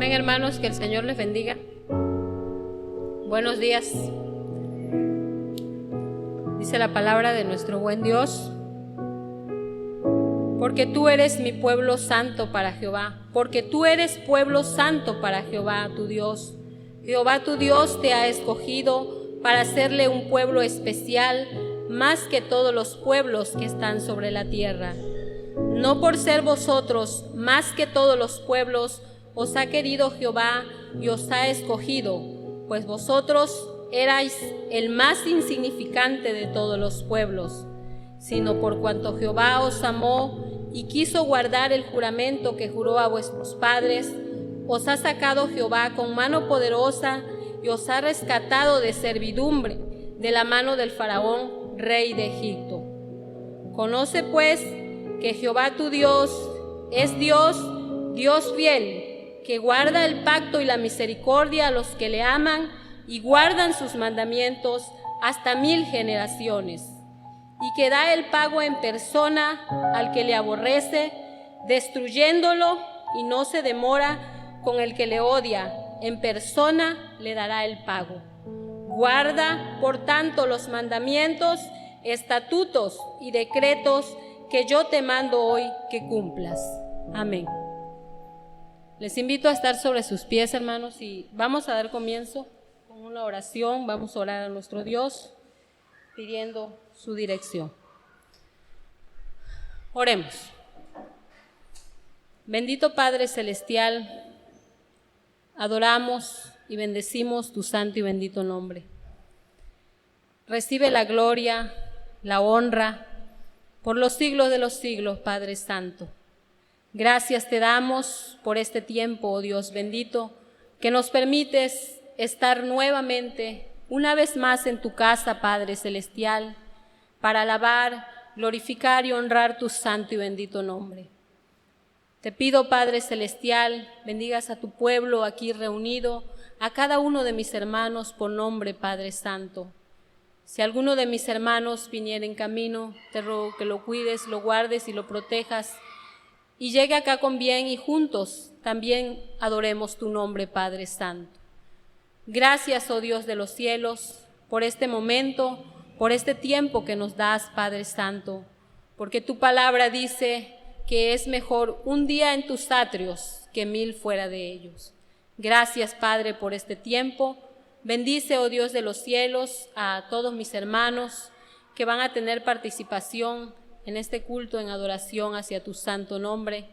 Amén, hermanos, que el Señor les bendiga. Buenos días. Dice la palabra de nuestro buen Dios: porque tú eres mi pueblo santo para Jehová, porque tú eres pueblo santo para Jehová tu Dios. Jehová tu Dios te ha escogido para hacerle un pueblo especial, más que todos los pueblos que están sobre la tierra. No por ser vosotros más que todos los pueblos os ha querido Jehová y os ha escogido, pues vosotros erais el más insignificante de todos los pueblos, sino por cuanto Jehová os amó y quiso guardar el juramento que juró a vuestros padres, os ha sacado Jehová con mano poderosa y os ha rescatado de servidumbre, de la mano del faraón, rey de Egipto. Conoce pues que Jehová tu Dios es Dios, Dios fiel, que guarda el pacto y la misericordia a los que le aman y guardan sus mandamientos hasta 1000 generaciones, y que da el pago en persona al que le aborrece, destruyéndolo, y no se demora con el que le odia, en persona le dará el pago. Guarda, por tanto, los mandamientos, estatutos y decretos que yo te mando hoy que cumplas. Amén. Les invito a estar sobre sus pies, hermanos, y vamos a dar comienzo con una oración. Vamos a orar a nuestro Dios pidiendo su dirección. Oremos. Bendito Padre Celestial, adoramos y bendecimos tu santo y bendito nombre. Recibe la gloria, la honra, por los siglos de los siglos, Padre Santo. Gracias te damos por este tiempo, oh Dios bendito, que nos permites estar nuevamente, una vez más en tu casa, Padre Celestial, para alabar, glorificar y honrar tu santo y bendito nombre. Te pido, Padre Celestial, bendigas a tu pueblo aquí reunido, a cada uno de mis hermanos por nombre, Padre Santo. Si alguno de mis hermanos viniera en camino, te ruego que lo cuides, lo guardes y lo protejas, y llegue acá con bien, y juntos también adoremos tu nombre, Padre Santo. Gracias, oh Dios de los cielos, por este momento, por este tiempo que nos das, Padre Santo, porque tu palabra dice que es mejor un día en tus atrios que 1000 fuera de ellos. Gracias, Padre, por este tiempo. Bendice, oh Dios de los cielos, a todos mis hermanos que van a tener participación en este culto en adoración hacia tu santo nombre.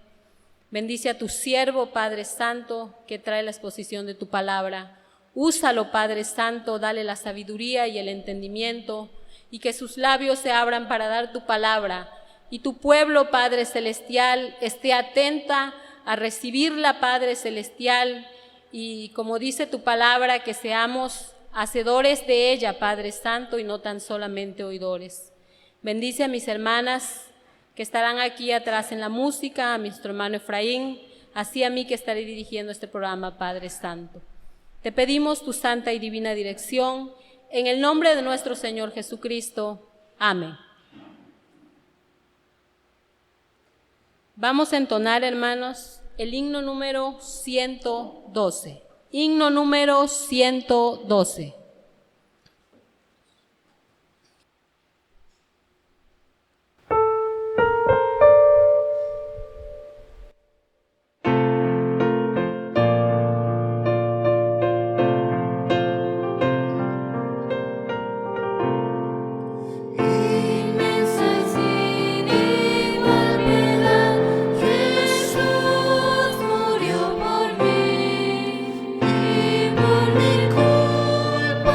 Bendice a tu siervo, Padre Santo, que trae la exposición de tu palabra. Úsalo, Padre Santo, dale la sabiduría y el entendimiento, y que sus labios se abran para dar tu palabra, y tu pueblo, Padre Celestial, esté atenta a recibirla, Padre Celestial, y como dice tu palabra, que seamos hacedores de ella, Padre Santo, y no tan solamente oidores. Bendice a mis hermanas que estarán aquí atrás en la música, a nuestro hermano Efraín, así a mí que estaré dirigiendo este programa, Padre Santo. Te pedimos tu santa y divina dirección, en el nombre de nuestro Señor Jesucristo. Amén. Vamos a entonar, hermanos, el himno número 112. Himno número 112. Por mi culpa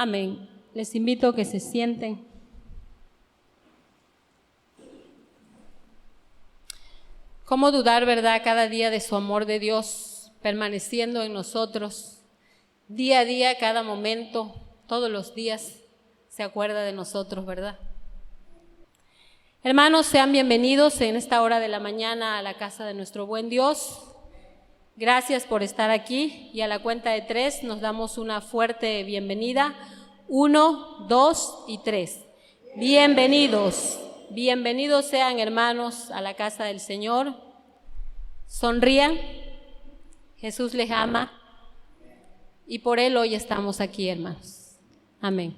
Amén. Les invito a que se sienten. ¿Cómo dudar, verdad, cada día de su amor de Dios permaneciendo en nosotros? Día a día, cada momento, todos los días se acuerda de nosotros, ¿verdad? Hermanos, sean bienvenidos en esta hora de la mañana a la casa de nuestro buen Dios. Gracias por estar aquí y a la cuenta de 3 nos damos una fuerte bienvenida. 1, 2 y 3. Bienvenidos. Bienvenidos sean, hermanos, a la casa del Señor. Sonrían. Jesús les ama y por Él hoy estamos aquí, hermanos. Amén.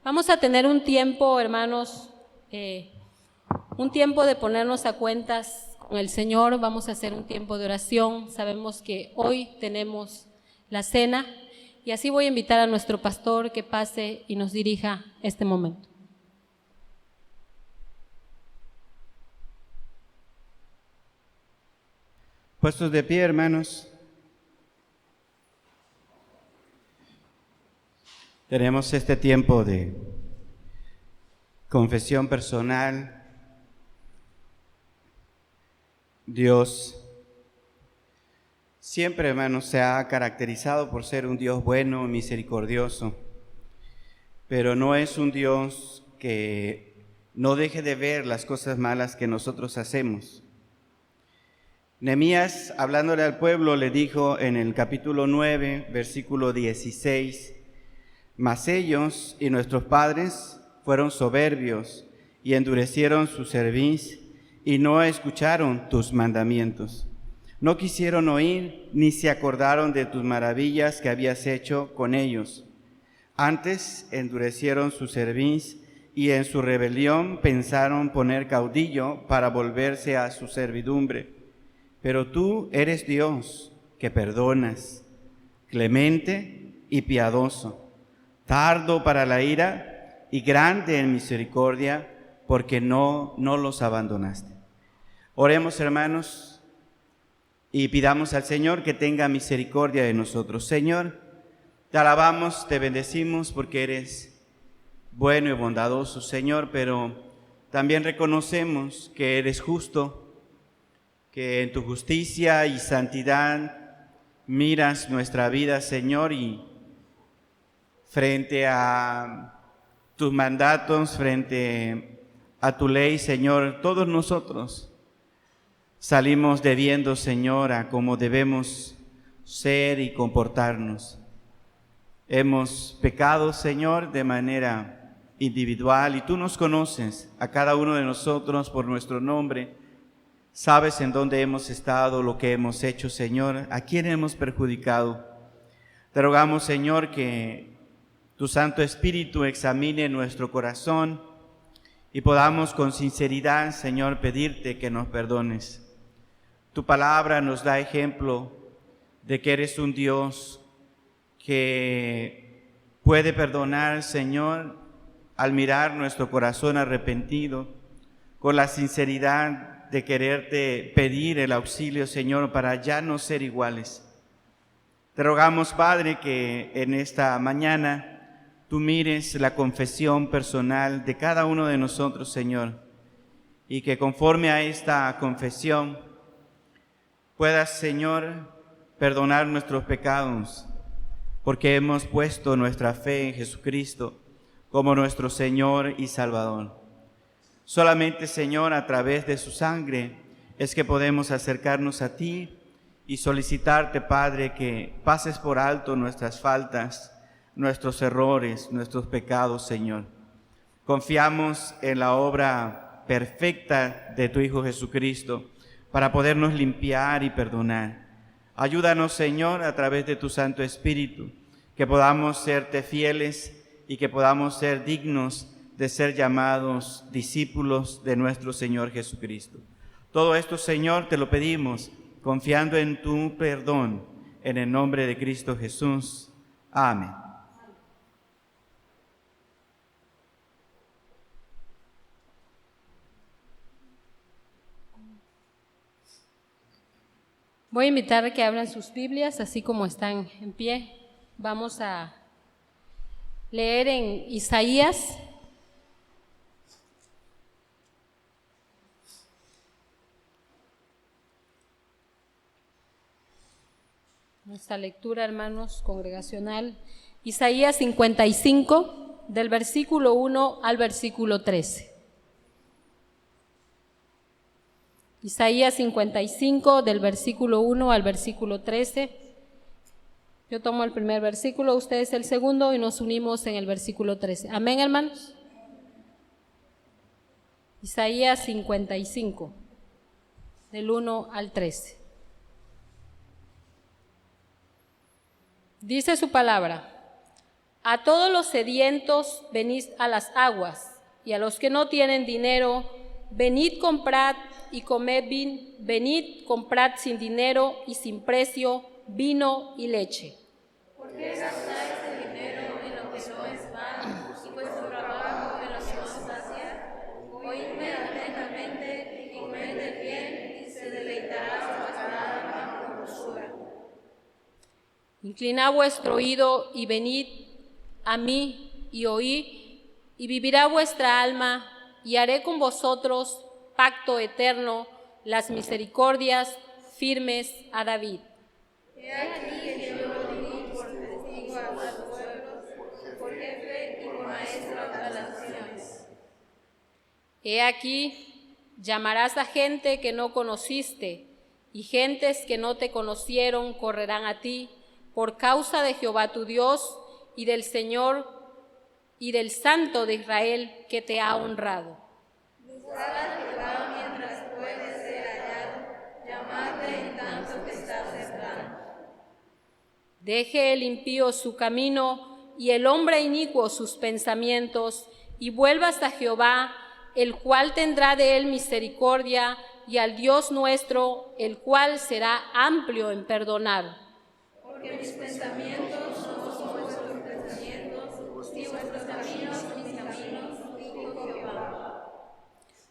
Vamos a tener un tiempo, hermanos, un tiempo de ponernos a cuentas con el Señor. Vamos a hacer un tiempo de oración. Sabemos que hoy tenemos la cena y así voy a invitar a nuestro pastor que pase y nos dirija este momento. Puestos de pie, hermanos. Tenemos este tiempo de confesión personal. Dios siempre, hermanos, se ha caracterizado por ser un Dios bueno, misericordioso, pero no es un Dios que no deje de ver las cosas malas que nosotros hacemos. Nehemías, hablándole al pueblo, le dijo en el capítulo 9, versículo 16, mas ellos y nuestros padres fueron soberbios y endurecieron su cerviz y no escucharon tus mandamientos. No quisieron oír ni se acordaron de tus maravillas que habías hecho con ellos. Antes endurecieron su cerviz y en su rebelión pensaron poner caudillo para volverse a su servidumbre. Pero tú eres Dios que perdonas, clemente y piadoso, tardo para la ira y grande en misericordia, porque no los abandonaste. Oremos, hermanos, y pidamos al Señor que tenga misericordia de nosotros. Señor, te alabamos, te bendecimos porque eres bueno y bondadoso, Señor, pero también reconocemos que eres justo, que en tu justicia y santidad miras nuestra vida, Señor, y frente a tus mandatos, frente a tu ley, Señor, todos nosotros salimos debiendo, Señor, a cómo debemos ser y comportarnos. Hemos pecado, Señor, de manera individual y tú nos conoces a cada uno de nosotros por nuestro nombre. Sabes en dónde hemos estado, lo que hemos hecho, Señor, a quién hemos perjudicado. Te rogamos, Señor, que tu Santo Espíritu examine nuestro corazón y podamos con sinceridad, Señor, pedirte que nos perdones. Tu palabra nos da ejemplo de que eres un Dios que puede perdonar, Señor, al mirar nuestro corazón arrepentido, con la sinceridad de quererte pedir el auxilio, Señor, para ya no ser iguales. Te rogamos, Padre, que en esta mañana tú mires la confesión personal de cada uno de nosotros, Señor, y que conforme a esta confesión puedas, Señor, perdonar nuestros pecados, porque hemos puesto nuestra fe en Jesucristo como nuestro Señor y Salvador. Solamente, Señor, a través de su sangre es que podemos acercarnos a ti y solicitarte, Padre, que pases por alto nuestras faltas, nuestros errores, nuestros pecados, Señor. Confiamos en la obra perfecta de tu Hijo Jesucristo para podernos limpiar y perdonar. Ayúdanos, Señor, a través de tu Santo Espíritu, que podamos serte fieles y que podamos ser dignos de ser llamados discípulos de nuestro Señor Jesucristo. Todo esto, Señor, te lo pedimos, confiando en tu perdón, en el nombre de Cristo Jesús. Amén. Voy a invitar a que abran sus Biblias, así como están en pie. Vamos a leer en Isaías. Nuestra lectura, hermanos, congregacional, Isaías 55, del versículo 1 al versículo 13. Isaías 55, del versículo 1 al versículo 13. Yo tomo el primer versículo, ustedes el segundo y nos unimos en el versículo 13. Amén, hermanos. Isaías 55, del 1 al 13. Dice su palabra: a todos los sedientos venid a las aguas, y a los que no tienen dinero, venid comprad y comed venid comprad sin dinero y sin precio vino y leche. ¿Por qué gastáis el dinero en lo que no es pan y vuestro trabajo en lo que no sacia? Oídme atentamente y comed el bien, y se deleitará vuestra alma con dulzura. Inclinad vuestro oído y venid a mí y oí, y vivirá vuestra alma, y haré con vosotros pacto eterno, las misericordias firmes a David. He aquí que yo lo di por testigo a los pueblos, por jefe y por maestro a las naciones. He aquí, llamarás a gente que no conociste, y gentes que no te conocieron correrán a ti, por causa de Jehová tu Dios y del Señor y del Santo de Israel que te ha honrado. Buscad a Jehová mientras puede ser hallado, llamadle en tanto que está cercano. Deje el impío su camino y el hombre inicuo sus pensamientos, y vuelvas a Jehová, el cual tendrá de él misericordia, y al Dios nuestro, el cual será amplio en perdonar. Porque mis pensamientos no son vuestros pensamientos, ni vuestros caminos mis caminos, dijo Jehová.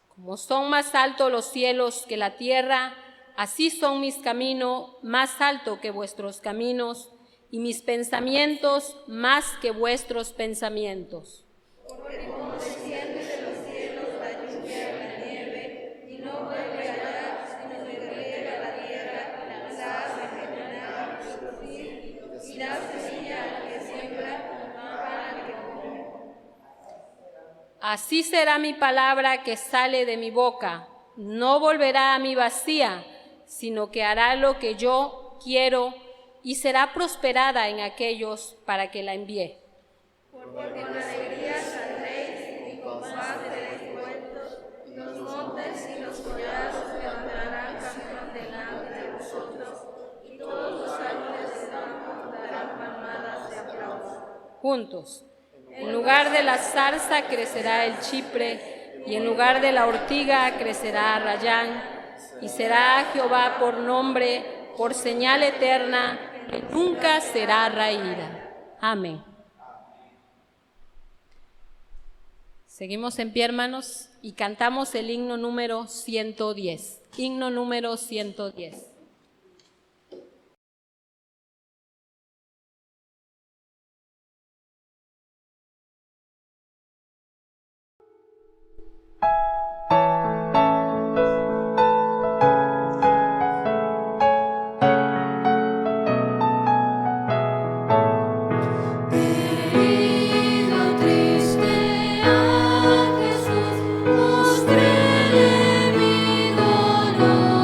Como son más altos los cielos que la tierra, así son mis caminos más altos que vuestros caminos, y mis pensamientos más que vuestros pensamientos. Porque como desciende de los cielos la lluvia y la nieve, y no vuelve allá, sino que riega la tierra, la hace germinar y producir, y da semilla al que siembra, pan al que come. Así será mi palabra que sale de mi boca, no volverá a mí vacía, sino que hará lo que yo quiero, y será prosperada en aquellos para que la envíe. Porque con alegría saldréis y con paz seréis vueltos, los montes y los collados levantarán caminos delante de vosotros, y todos los árboles del campo darán palmadas de aplauso. Juntos. En lugar de la zarza crecerá el chipre, y en lugar de la ortiga crecerá rayán, y será Jehová por nombre, por señal eterna, que nunca será raída. Amén. Seguimos en pie, hermanos, y cantamos el himno número 110. Himno número 110. Mostré mi dolor.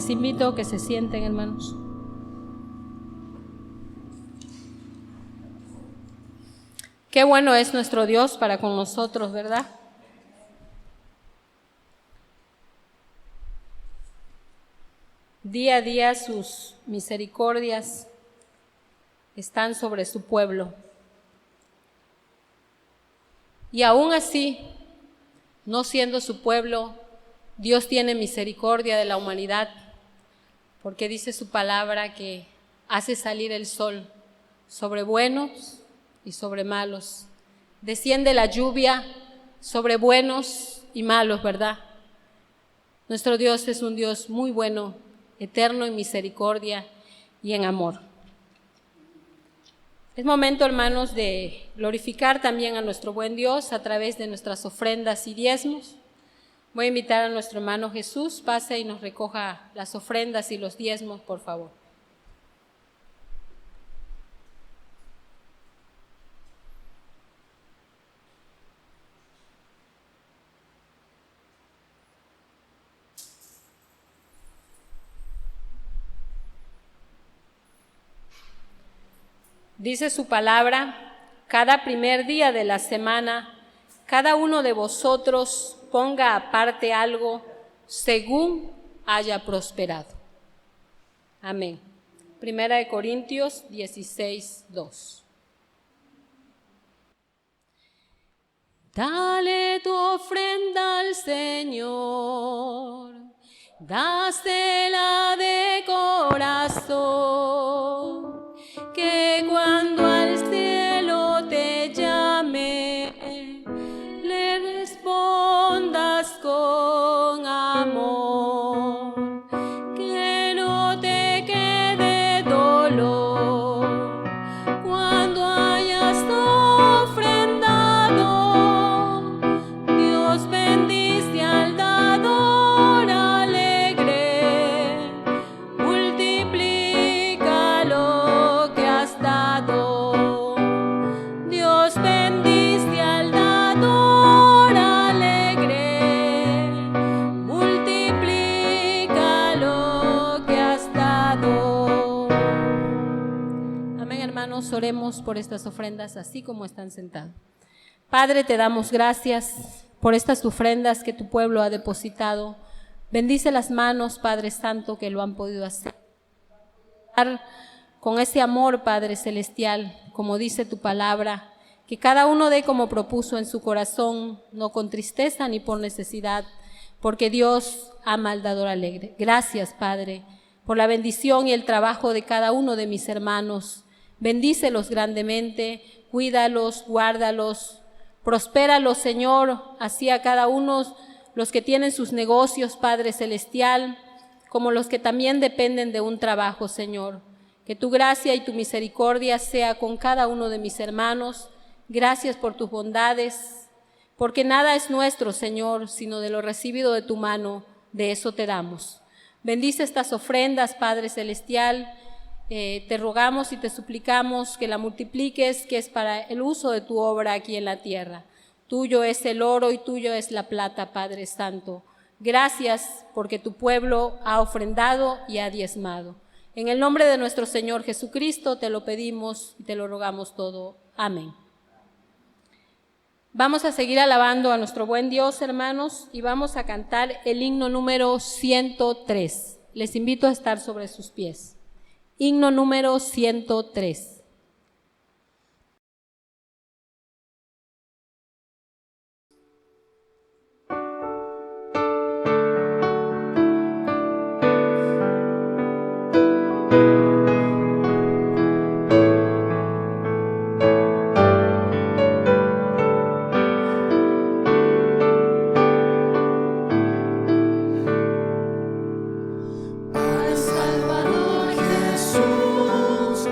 Les invito a que se sienten, hermanos. Qué bueno es nuestro Dios para con nosotros, ¿verdad? Día a día sus misericordias están sobre su pueblo. Y aún así, no siendo su pueblo, Dios tiene misericordia de la humanidad, porque dice su palabra que hace salir el sol sobre buenos y sobre malos. Desciende la lluvia sobre buenos y malos, ¿verdad? Nuestro Dios es un Dios muy bueno, eterno en misericordia y en amor. Es momento, hermanos, de glorificar también a nuestro buen Dios a través de nuestras ofrendas y diezmos. Voy a invitar a nuestro hermano Jesús, pase y nos recoja las ofrendas y los diezmos, por favor. Dice su palabra, cada primer día de la semana, cada uno de vosotros ponga aparte algo según haya prosperado. Amén. Primera de Corintios 16:2. Dale tu ofrenda al Señor, dásela de corazón, que cuando al cielo te llame, le respondas con amor, que no te quede dolor cuando hayas ofrendado. Dios bendice al dador alegre, multiplica lo que has dado. Dios bendice al dador alegre, multiplica lo que has dado. Amén, hermanos, oremos por estas ofrendas así como están sentados. Padre, te damos gracias por estas ofrendas que tu pueblo ha depositado. Bendice las manos, Padre Santo, que lo han podido hacer. Con ese amor, Padre Celestial, como dice tu palabra, que cada uno dé como propuso en su corazón, no con tristeza ni por necesidad, porque Dios ama al dador alegre. Gracias, Padre, por la bendición y el trabajo de cada uno de mis hermanos. Bendícelos grandemente, cuídalos, guárdalos, prospéralos, Señor, así a cada uno, los que tienen sus negocios, Padre Celestial, como los que también dependen de un trabajo, Señor. Que tu gracia y tu misericordia sea con cada uno de mis hermanos. Gracias por tus bondades, porque nada es nuestro, Señor, sino de lo recibido de tu mano, de eso te damos. Bendice estas ofrendas, Padre Celestial. Te rogamos y te suplicamos que la multipliques, que es para el uso de tu obra aquí en la tierra. Tuyo es el oro y tuyo es la plata, Padre Santo. Gracias porque tu pueblo ha ofrendado y ha diezmado. En el nombre de nuestro Señor Jesucristo te lo pedimos y te lo rogamos todo. Amén. Vamos a seguir alabando a nuestro buen Dios, hermanos, y vamos a cantar el himno número 103. Les invito a estar sobre sus pies. Himno número 103. Al Salvador Jesús,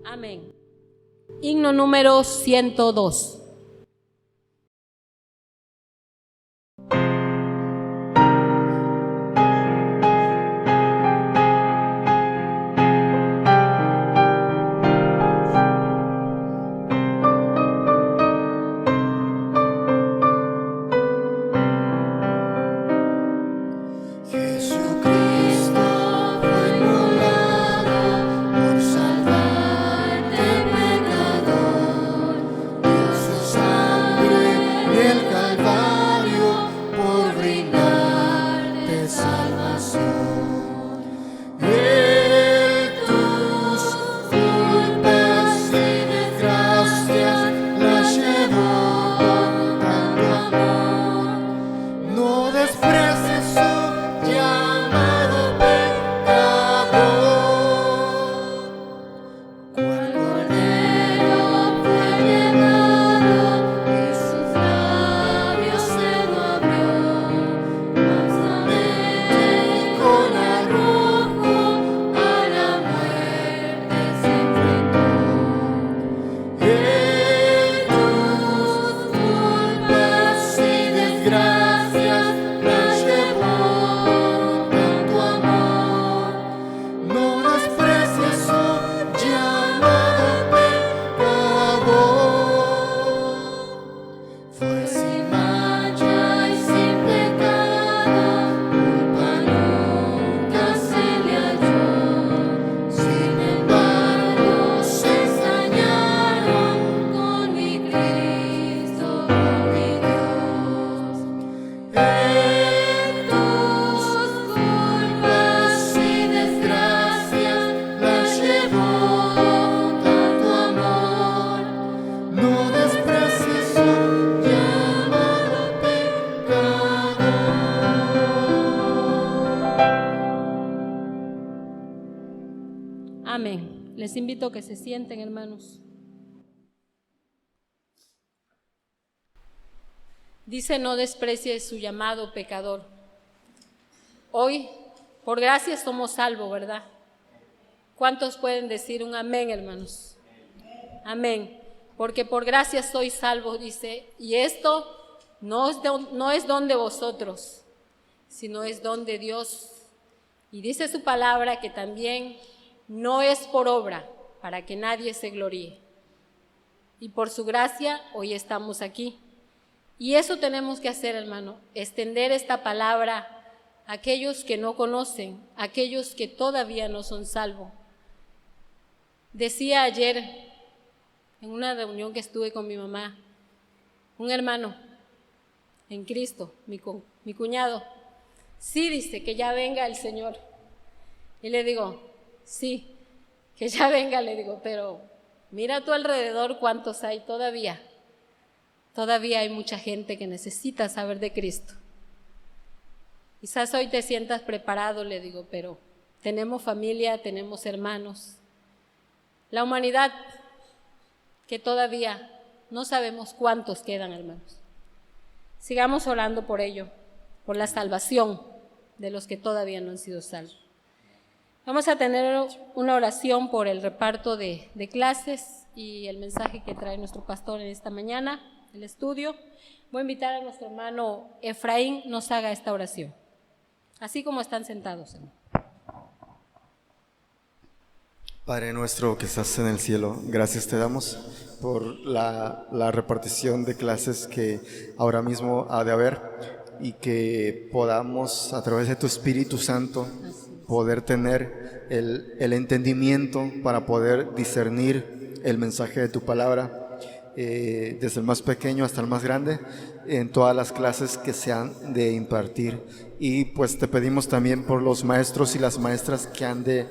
Amén. Himno número 102. Amén. Les invito a que se sienten, hermanos. Dice: no desprecies su llamado, pecador. Hoy, por gracia somos salvos, ¿verdad? ¿Cuántos pueden decir un amén, hermanos? Amén. Porque por gracia soy salvo, dice, y esto no es don de vosotros, sino es don de Dios. Y dice su palabra que también no es por obra, para que nadie se gloríe. Y por su gracia hoy estamos aquí. Y eso tenemos que hacer, hermano, extender esta palabra a aquellos que no conocen, a aquellos que todavía no son salvos. Decía ayer, en una reunión que estuve con mi mamá, un hermano en Cristo, mi cuñado, sí, dice que ya venga el Señor. Y le digo, sí, que ya venga, le digo, pero mira a tu alrededor cuántos hay todavía. Todavía hay mucha gente que necesita saber de Cristo. Quizás hoy te sientas preparado, le digo, pero tenemos familia, tenemos hermanos. La humanidad, que todavía no sabemos cuántos quedan, hermanos. Sigamos orando por ello, por la salvación de los que todavía no han sido salvos. Vamos a tener una oración por el reparto de clases y el mensaje que trae nuestro pastor en esta mañana, el estudio. Voy a invitar a nuestro hermano Efraín nos haga esta oración, así como están sentados, hermano. Padre nuestro que estás en el cielo, gracias te damos por la repartición de clases que ahora mismo ha de haber y que podamos a través de tu Espíritu Santo poder tener el entendimiento para poder discernir el mensaje de tu palabra, desde el más pequeño hasta el más grande, en todas las clases que se han de impartir. Y pues te pedimos también por los maestros y las maestras que han de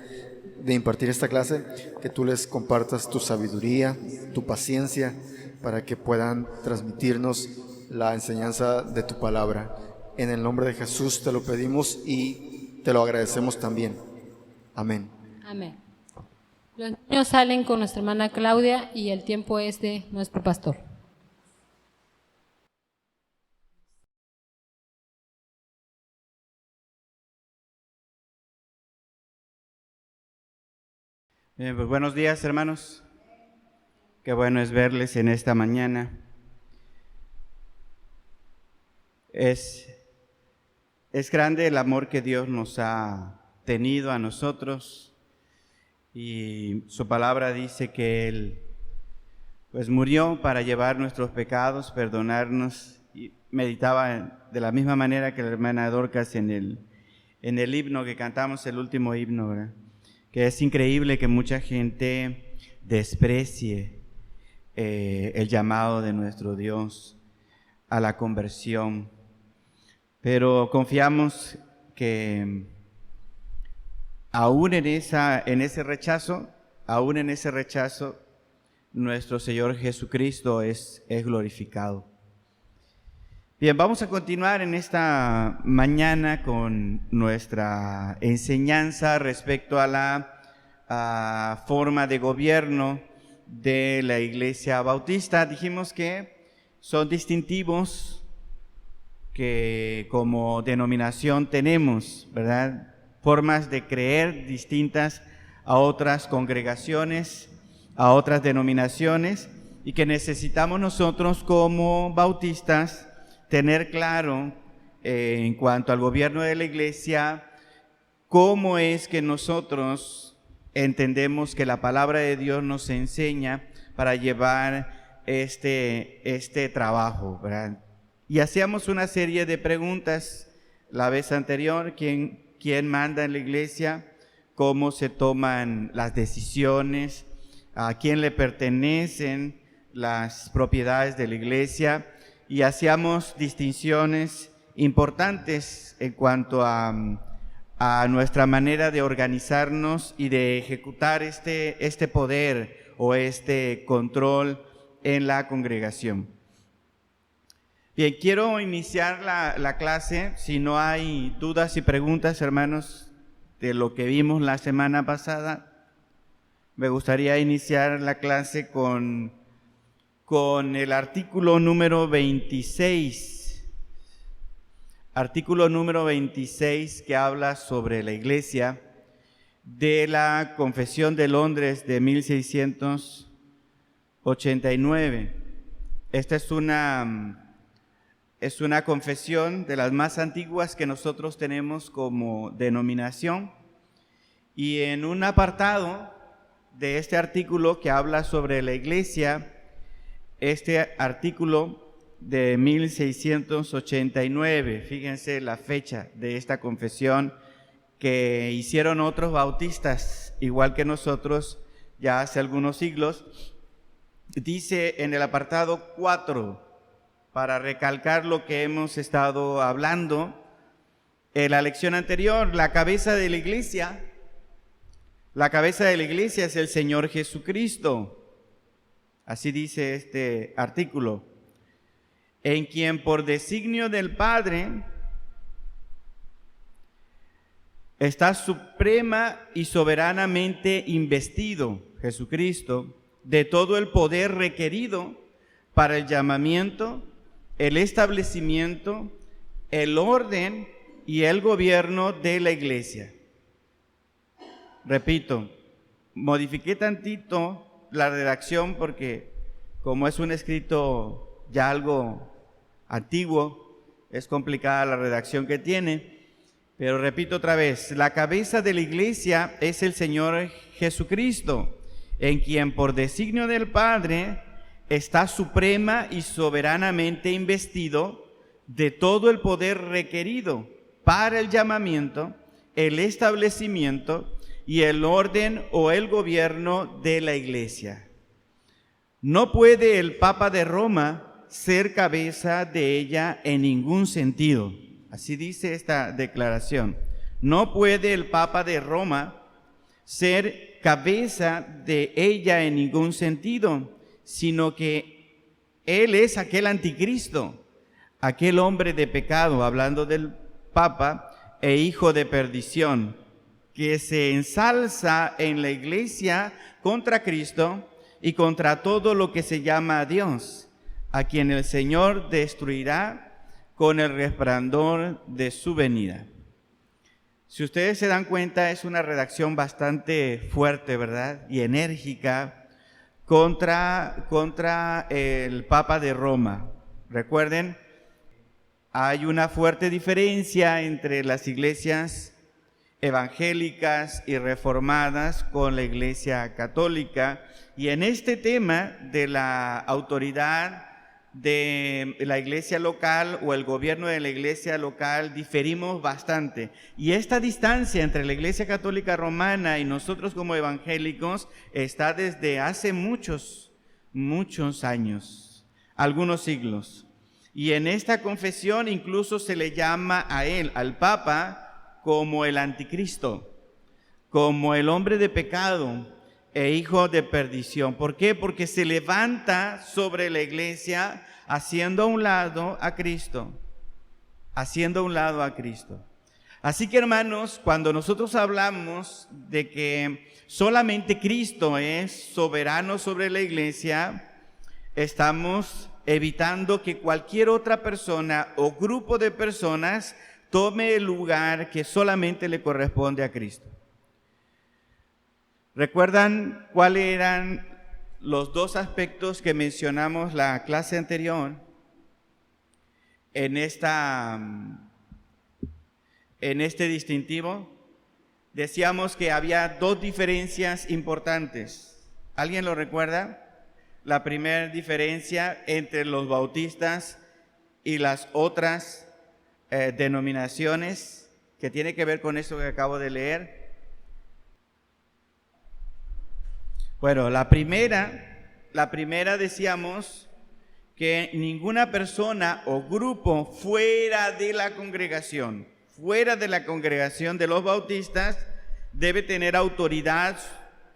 impartir esta clase, que tú les compartas tu sabiduría, tu paciencia, para que puedan transmitirnos la enseñanza de tu palabra. En el nombre de Jesús te lo pedimos y te lo agradecemos también. Amén. Amén. Los niños salen con nuestra hermana Claudia y el tiempo es de nuestro pastor. Bien, pues buenos días, hermanos. Qué bueno es verles en esta mañana. Es grande el amor que Dios nos ha tenido a nosotros, y su palabra dice que Él pues murió para llevar nuestros pecados, perdonarnos, y meditaba de la misma manera que la hermana Dorcas en el himno que cantamos, el último himno, ¿verdad? Que es increíble que mucha gente desprecie el llamado de nuestro Dios a la conversión, pero confiamos que aún en ese rechazo, nuestro Señor Jesucristo es glorificado. Bien, vamos a continuar en esta mañana con nuestra enseñanza respecto a la forma de gobierno de la Iglesia Bautista. Dijimos que son distintivos que como denominación tenemos, ¿verdad? Formas de creer distintas a otras congregaciones, a otras denominaciones, y que necesitamos nosotros como bautistas tener claro en cuanto al gobierno de la Iglesia, cómo es que nosotros entendemos que la palabra de Dios nos enseña para llevar este trabajo, ¿verdad? Y hacíamos una serie de preguntas la vez anterior: ¿quién manda en la iglesia? ¿Cómo se toman las decisiones? ¿A quién le pertenecen las propiedades de la iglesia? Y hacíamos distinciones importantes en cuanto a nuestra manera de organizarnos y de ejecutar este poder o este control en la congregación. Bien, quiero iniciar la clase. Si no hay dudas y preguntas, hermanos, de lo que vimos la semana pasada, me gustaría iniciar la clase con el artículo número 26. Artículo número 26, que habla sobre la Iglesia, de la Confesión de Londres de 1689. Esta es una confesión de las más antiguas que nosotros tenemos como denominación, y en un apartado de este artículo que habla sobre la Iglesia, este artículo de 1689, fíjense la fecha de esta confesión que hicieron otros bautistas, igual que nosotros, ya hace algunos siglos. Dice en el apartado 4, para recalcar lo que hemos estado hablando en la lección anterior: la cabeza de la iglesia es el Señor Jesucristo. Así dice este artículo: en quien por designio del Padre está suprema y soberanamente investido Jesucristo de todo el poder requerido para el llamamiento, el establecimiento, el orden y el gobierno de la iglesia. Repito, modifiqué tantito la redacción porque como es un escrito ya algo antiguo, es complicada la redacción que tiene, pero repito otra vez: la cabeza de la iglesia es el Señor Jesucristo, en quien por designio del Padre está suprema y soberanamente investido de todo el poder requerido para el llamamiento, el establecimiento y el orden o el gobierno de la iglesia. No puede el Papa de Roma ser cabeza de ella en ningún sentido. Así dice esta declaración. No puede el Papa de Roma ser cabeza de ella en ningún sentido, sino que él es aquel anticristo, aquel hombre de pecado, hablando del Papa, e hijo de perdición, que se ensalza en la iglesia contra Cristo y contra todo lo que se llama a Dios, a quien el Señor destruirá con el resplandor de su venida. Si ustedes se dan cuenta, es una redacción bastante fuerte, ¿verdad? Y enérgica, contra el Papa de Roma. Recuerden, hay una fuerte diferencia entre las iglesias evangélicas y reformadas con la Iglesia católica, y en este tema de la autoridad de la iglesia local o el gobierno de la iglesia local diferimos bastante, y esta distancia entre la Iglesia Católica Romana y nosotros como evangélicos está desde hace muchos años, algunos siglos, y en esta confesión incluso se le llama a él, al Papa, como el anticristo, como el hombre de pecado e hijo de perdición. ¿Por qué? Porque se levanta sobre la iglesia haciendo a un lado a Cristo, haciendo a un lado a Cristo. Así que, hermanos, cuando nosotros hablamos de que solamente Cristo es soberano sobre la iglesia, estamos evitando que cualquier otra persona o grupo de personas tome el lugar que solamente le corresponde a Cristo. ¿Recuerdan cuáles eran los dos aspectos que mencionamos la clase anterior en este distintivo? Decíamos que había dos diferencias importantes. ¿Alguien lo recuerda? La primera diferencia entre los bautistas y las otras denominaciones, que tiene que ver con eso que acabo de leer. Bueno, la primera decíamos que ninguna persona o grupo fuera de la congregación de los bautistas debe tener autoridad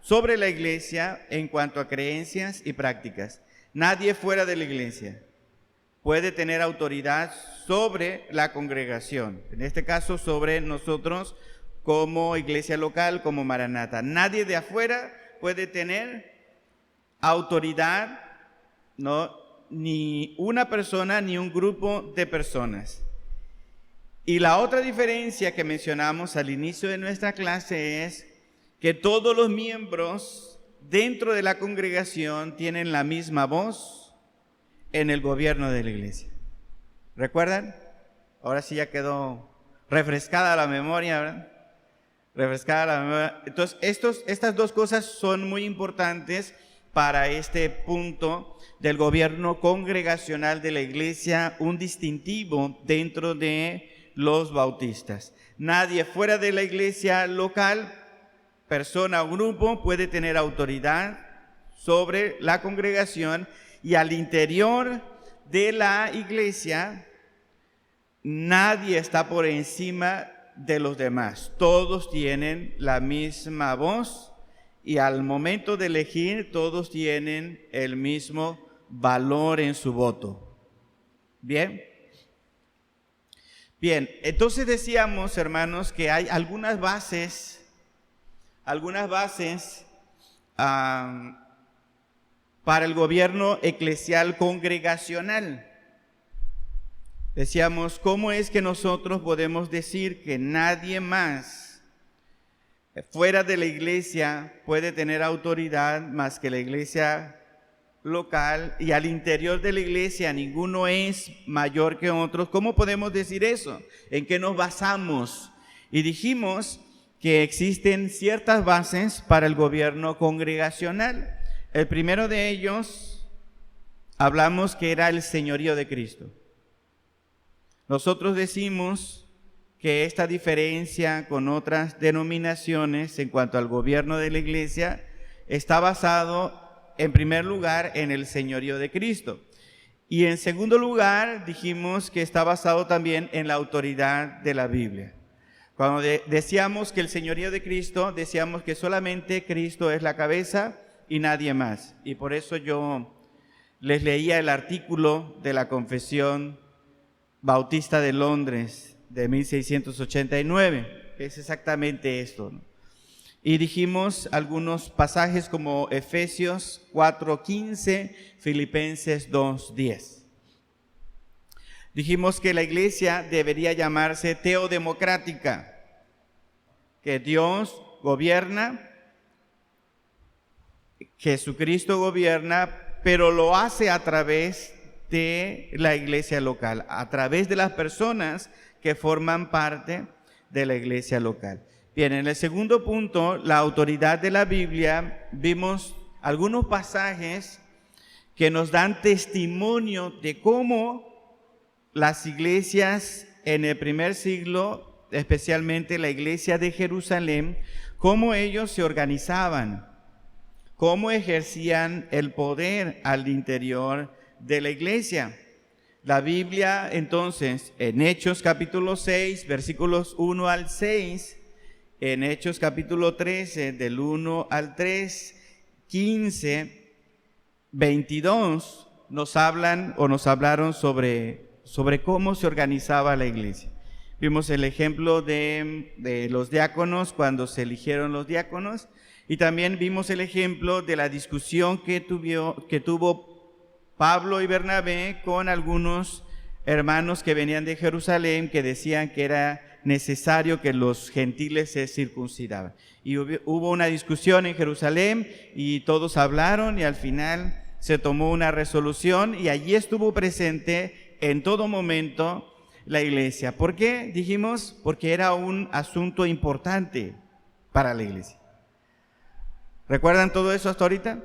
sobre la iglesia en cuanto a creencias y prácticas. Nadie fuera de la iglesia puede tener autoridad sobre la congregación, en este caso sobre nosotros como iglesia local, como Maranata. Nadie de afuera puede tener autoridad, no, ni una persona ni un grupo de personas. Y la otra diferencia que mencionamos al inicio de nuestra clase es que todos los miembros dentro de la congregación tienen la misma voz en el gobierno de la iglesia. ¿Recuerdan? Ahora sí ya quedó refrescada la memoria, ¿verdad? Refrescada la memoria. Entonces, estas dos cosas son muy importantes para este punto del gobierno congregacional de la iglesia, un distintivo dentro de los bautistas. Nadie fuera de la iglesia local, persona o grupo, puede tener autoridad sobre la congregación, y al interior de la iglesia nadie está por encima de los demás. Todos tienen la misma voz y al momento de elegir todos tienen el mismo valor en su voto. Bien, entonces decíamos, hermanos, que hay algunas bases para el gobierno eclesial congregacional. Decíamos, ¿cómo es que nosotros podemos decir que nadie más fuera de la iglesia puede tener autoridad más que la iglesia local, y al interior de la iglesia ninguno es mayor que otros? ¿Cómo podemos decir eso? ¿En qué nos basamos? Y dijimos que existen ciertas bases para el gobierno congregacional. El primero de ellos, hablamos que era el señorío de Cristo. Nosotros decimos que esta diferencia con otras denominaciones en cuanto al gobierno de la iglesia está basado en primer lugar en el señorío de Cristo. Y en segundo lugar dijimos que está basado también en la autoridad de la Biblia. Cuando decíamos que el señorío de Cristo, decíamos que solamente Cristo es la cabeza y nadie más. Y por eso yo les leía el artículo de la Confesión Bautista de Londres de 1689. Es exactamente esto, ¿no? Y dijimos algunos pasajes como Efesios 4:15, Filipenses 2:10. Dijimos que la iglesia debería llamarse teodemocrática, que Dios gobierna Jesucristo gobierna, pero lo hace a través de la iglesia local, a través de las personas que forman parte de la iglesia local. Bien, en el segundo punto, la autoridad de la Biblia, vimos algunos pasajes que nos dan testimonio de cómo las iglesias en el primer siglo, especialmente la iglesia de Jerusalén, cómo ellos se organizaban, cómo ejercían el poder al interior de la iglesia. La Biblia, entonces, en Hechos capítulo 6, versículos 1 al 6, en Hechos capítulo 13, del 1 al 3, 15, 22, nos hablaron sobre cómo se organizaba la iglesia. Vimos el ejemplo de los diáconos, cuando se eligieron los diáconos, y también vimos el ejemplo de la discusión que tuvo Pablo y Bernabé con algunos hermanos que venían de Jerusalén, que decían que era necesario que los gentiles se circuncidaban. Y hubo una discusión en Jerusalén y todos hablaron y al final se tomó una resolución y allí estuvo presente en todo momento la iglesia. ¿Por qué? Dijimos, porque era un asunto importante para la iglesia. ¿Recuerdan todo eso hasta ahorita?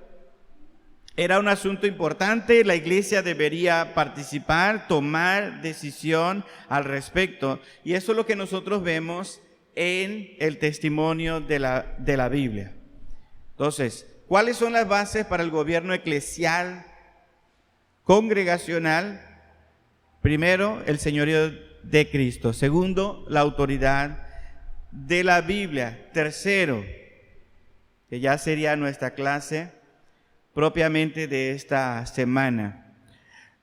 Era un asunto importante, la iglesia debería participar, tomar decisión al respecto. Y eso es lo que nosotros vemos en el testimonio de la Biblia. Entonces, ¿cuáles son las bases para el gobierno eclesial, congregacional? Primero, el señorío de Cristo. Segundo, la autoridad de la Biblia. Tercero, que ya sería nuestra clase propiamente de esta semana,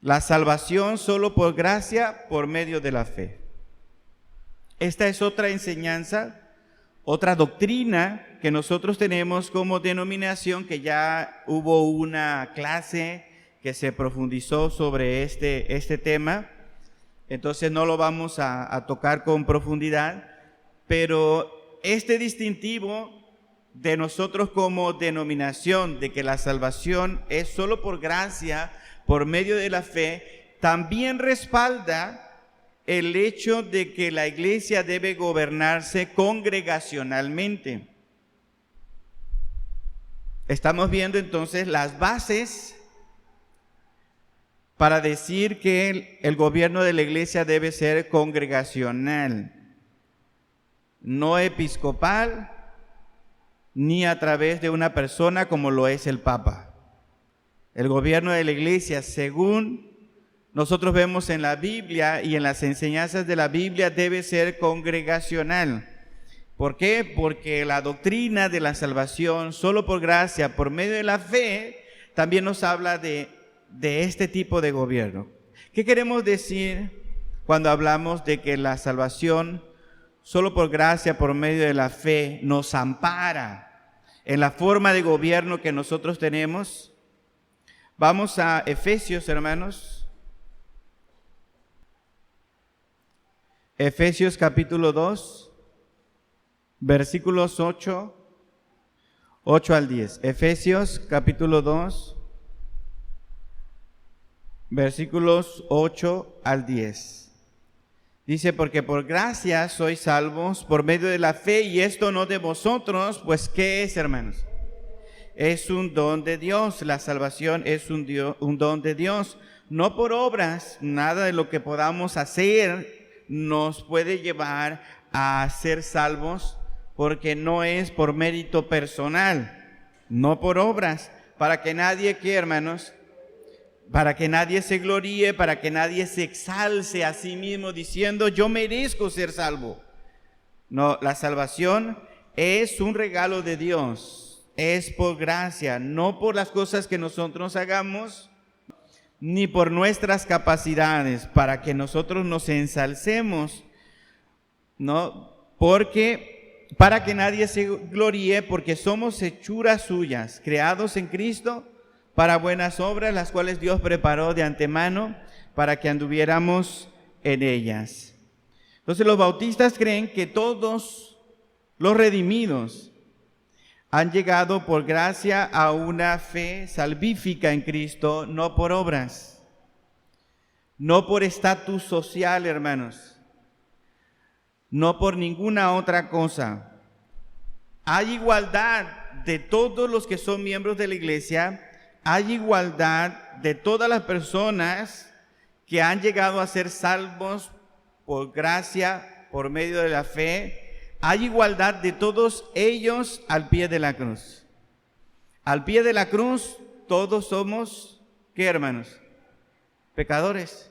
la salvación solo por gracia, por medio de la fe. Esta es otra enseñanza, otra doctrina que nosotros tenemos como denominación, que ya hubo una clase que se profundizó sobre este tema, entonces no lo vamos a tocar con profundidad, pero este distintivo de nosotros como denominación, de que la salvación es solo por gracia, por medio de la fe, también respalda el hecho de que la iglesia debe gobernarse congregacionalmente. Estamos viendo entonces las bases para decir que el gobierno de la iglesia debe ser congregacional, no episcopal, ni a través de una persona como lo es el Papa. El gobierno de la iglesia, según nosotros vemos en la Biblia y en las enseñanzas de la Biblia, debe ser congregacional. ¿Por qué? Porque la doctrina de la salvación solo por gracia, por medio de la fe, también nos habla de este tipo de gobierno. ¿Qué queremos decir cuando hablamos de que la salvación solo por gracia, por medio de la fe, nos ampara en la forma de gobierno que nosotros tenemos? Vamos a Efesios, hermanos. Efesios capítulo 2, versículos 8 al 10. Efesios capítulo 2, versículos 8 al 10. Dice, porque por gracia sois salvos por medio de la fe, y esto no de vosotros, pues ¿qué es, hermanos? Es un don de Dios. La salvación es un don de Dios, no por obras. Nada de lo que podamos hacer nos puede llevar a ser salvos, porque no es por mérito personal, no por obras, para que nadie, ¿qué, hermanos? Para que nadie se gloríe, para que nadie se exalce a sí mismo diciendo yo merezco ser salvo. No, la salvación es un regalo de Dios, es por gracia, no por las cosas que nosotros hagamos, ni por nuestras capacidades, para que nosotros nos ensalcemos, no, porque para que nadie se gloríe, porque somos hechuras suyas, creados en Cristo para buenas obras, las cuales Dios preparó de antemano para que anduviéramos en ellas. Entonces los bautistas creen que todos los redimidos han llegado por gracia a una fe salvífica en Cristo, no por obras, no por estatus social, hermanos, no por ninguna otra cosa. Hay igualdad de todos los que son miembros de la iglesia, hay igualdad de todas las personas que han llegado a ser salvos por gracia, por medio de la fe. Hay igualdad de todos ellos al pie de la cruz. Al pie de la cruz todos somos, ¿qué, hermanos? Pecadores.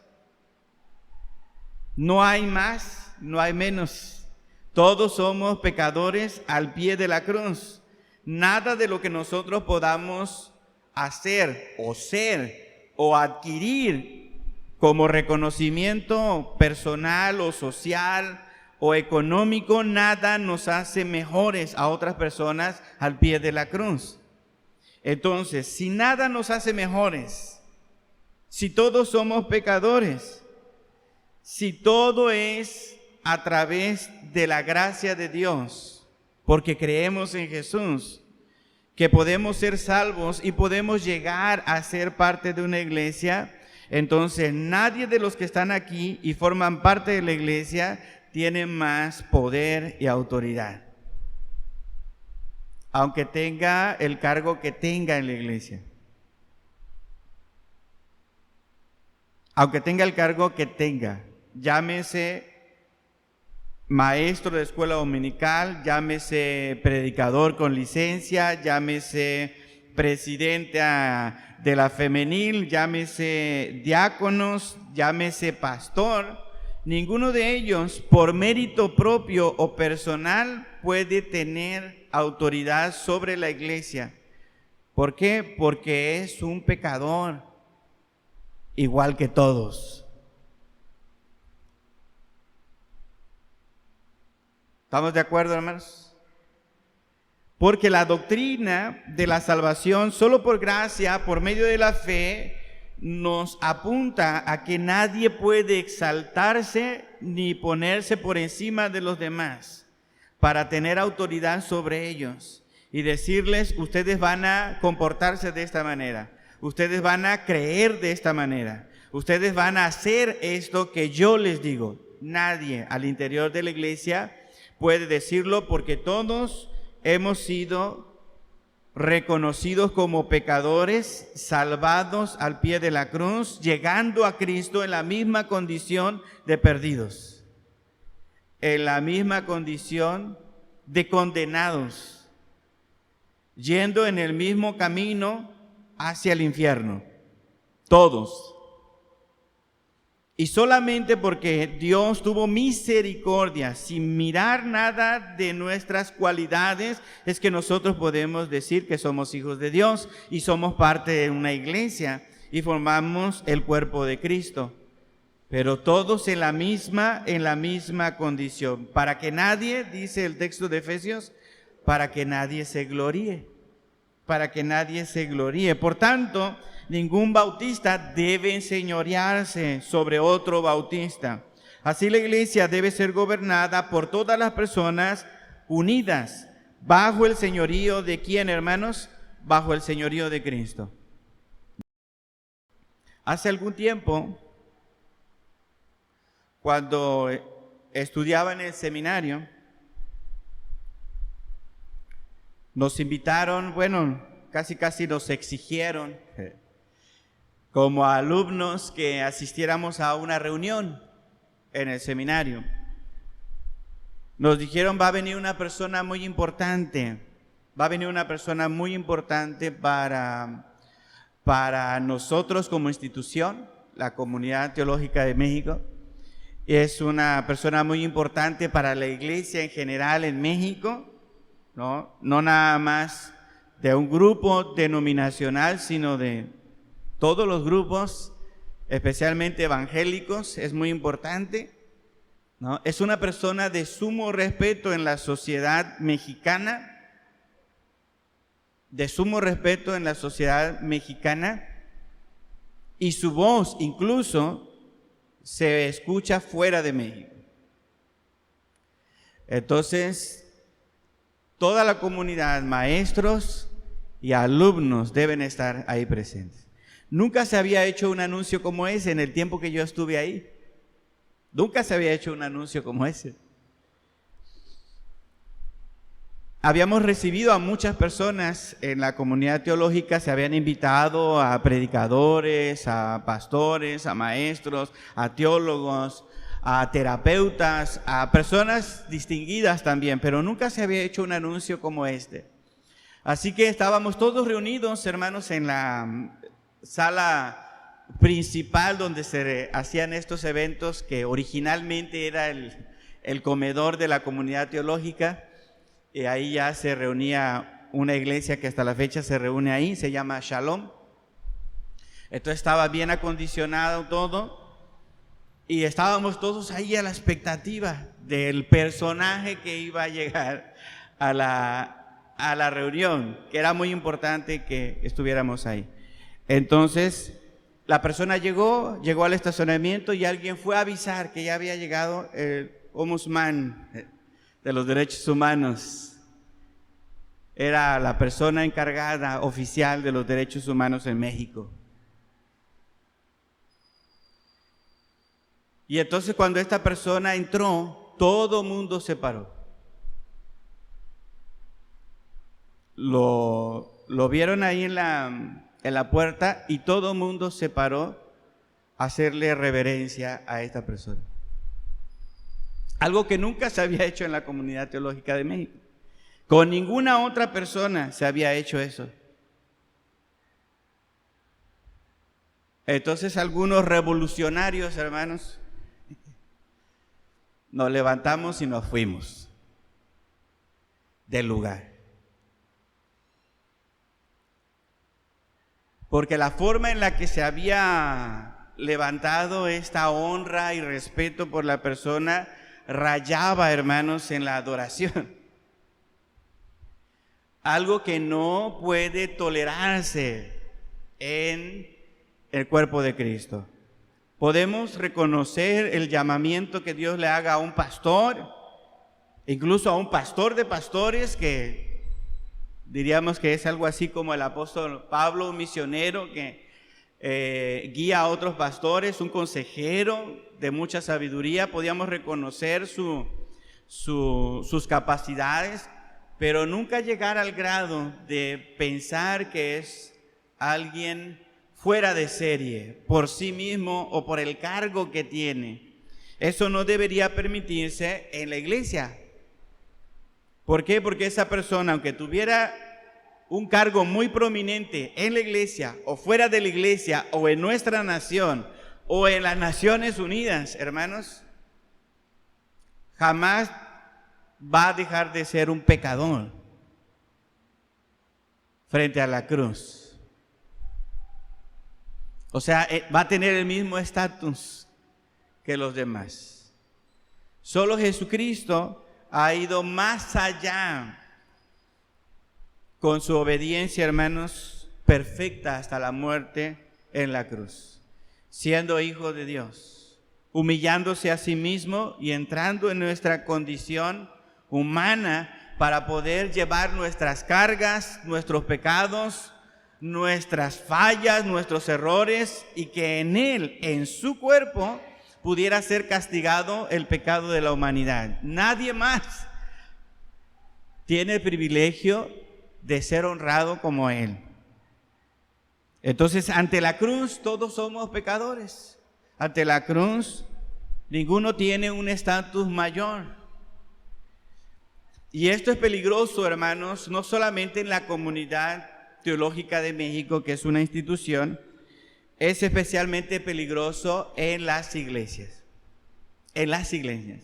No hay más, no hay menos. Todos somos pecadores al pie de la cruz. Nada de lo que nosotros podamos hacer o ser o adquirir como reconocimiento personal o social o económico, nada nos hace mejores a otras personas al pie de la cruz. Entonces, si nada nos hace mejores, si todos somos pecadores, si todo es a través de la gracia de Dios, porque creemos en Jesús, que podemos ser salvos y podemos llegar a ser parte de una iglesia, entonces nadie de los que están aquí y forman parte de la iglesia tiene más poder y autoridad, aunque tenga el cargo que tenga en la iglesia. Aunque tenga el cargo que tenga, llámese maestro de escuela dominical, llámese predicador con licencia, llámese presidenta de la femenil, llámese diáconos, llámese pastor. Ninguno de ellos, por mérito propio o personal, puede tener autoridad sobre la iglesia. ¿Por qué? Porque es un pecador, igual que todos. ¿Estamos de acuerdo, hermanos? Porque la doctrina de la salvación, solo por gracia, por medio de la fe, nos apunta a que nadie puede exaltarse ni ponerse por encima de los demás para tener autoridad sobre ellos y decirles: ustedes van a comportarse de esta manera, ustedes van a creer de esta manera, ustedes van a hacer esto que yo les digo. Nadie al interior de la iglesia puede decirlo, porque todos hemos sido reconocidos como pecadores, salvados al pie de la cruz, llegando a Cristo en la misma condición de perdidos, en la misma condición de condenados, yendo en el mismo camino hacia el infierno, todos. Y solamente porque Dios tuvo misericordia, sin mirar nada de nuestras cualidades, es que nosotros podemos decir que somos hijos de Dios y somos parte de una iglesia y formamos el cuerpo de Cristo. Pero todos en la misma condición, para que nadie, dice el texto de Efesios, para que nadie se gloríe, para que nadie se gloríe. Por tanto, ningún bautista debe enseñorearse sobre otro bautista. Así la iglesia debe ser gobernada por todas las personas unidas bajo el señorío de ¿quién, hermanos? Bajo el señorío de Cristo. Hace algún tiempo, cuando estudiaba en el seminario, nos invitaron, casi nos exigieron como alumnos que asistiéramos a una reunión en el seminario. Nos dijeron: va a venir una persona muy importante, para nosotros como institución, la Comunidad Teológica de México. Es una persona muy importante para la iglesia en general en México, no nada más de un grupo denominacional, sino de todos los grupos, especialmente evangélicos. Es muy importante, ¿no? Es una persona de sumo respeto en la sociedad mexicana, y su voz incluso se escucha fuera de México. Entonces, Toda la comunidad, maestros y alumnos deben estar ahí presentes. Nunca se había hecho un anuncio como ese en el tiempo que yo estuve ahí. Nunca se había hecho un anuncio como ese. Habíamos recibido a muchas personas en la comunidad teológica, se habían invitado a predicadores, a pastores, a maestros, a teólogos, a terapeutas, a personas distinguidas también, pero nunca se había hecho un anuncio como este. Así que estábamos todos reunidos, hermanos, en la sala principal donde se hacían estos eventos, que originalmente era el comedor de la comunidad teológica. Y ahí ya se reunía una iglesia que hasta la fecha se reúne ahí, se llama Shalom. Entonces estaba bien acondicionado todo y estábamos todos ahí a la expectativa del personaje que iba a llegar a la reunión, que era muy importante que estuviéramos ahí. Entonces la persona llegó al estacionamiento y alguien fue a avisar que ya había llegado el ombudsman de los derechos humanos. Era la persona encargada oficial de los derechos humanos en México. Y entonces cuando esta persona entró, todo mundo se paró. Lo vieron ahí en la puerta y todo mundo se paró a hacerle reverencia a esta persona. Algo que nunca se había hecho en la comunidad teológica de México. Con ninguna otra persona se había hecho eso. Entonces algunos revolucionarios, hermanos, nos levantamos y nos fuimos del lugar. Porque la forma en la que se había levantado esta honra y respeto por la persona rayaba, hermanos, en la adoración. Algo que no puede tolerarse en el cuerpo de Cristo. Podemos reconocer el llamamiento que Dios le haga a un pastor, incluso a un pastor de pastores, que diríamos que es algo así como el apóstol Pablo, un misionero que guía a otros pastores, un consejero de mucha sabiduría. Podíamos reconocer sus capacidades, pero nunca llegar al grado de pensar que es alguien fuera de serie por sí mismo o por el cargo que tiene. Eso no debería permitirse en la iglesia. ¿Por qué? Porque esa persona, aunque tuviera un cargo muy prominente en la iglesia o fuera de la iglesia o en nuestra nación o en las Naciones Unidas, hermanos, jamás va a dejar de ser un pecador frente a la cruz. O sea, va a tener el mismo estatus que los demás. Solo Jesucristo ha ido más allá con su obediencia, hermanos, perfecta hasta la muerte en la cruz, siendo hijo de Dios, humillándose a sí mismo y entrando en nuestra condición humana para poder llevar nuestras cargas, nuestros pecados, nuestras fallas, nuestros errores, y que en Él, en su cuerpo, pudiera ser castigado el pecado de la humanidad. Nadie más tiene el privilegio de ser honrado como Él. Entonces, ante la cruz todos somos pecadores. Ante la cruz ninguno tiene un estatus mayor. Y esto es peligroso, hermanos, no solamente en la comunidad teológica de México, que es una institución, es especialmente peligroso en las iglesias. En las iglesias.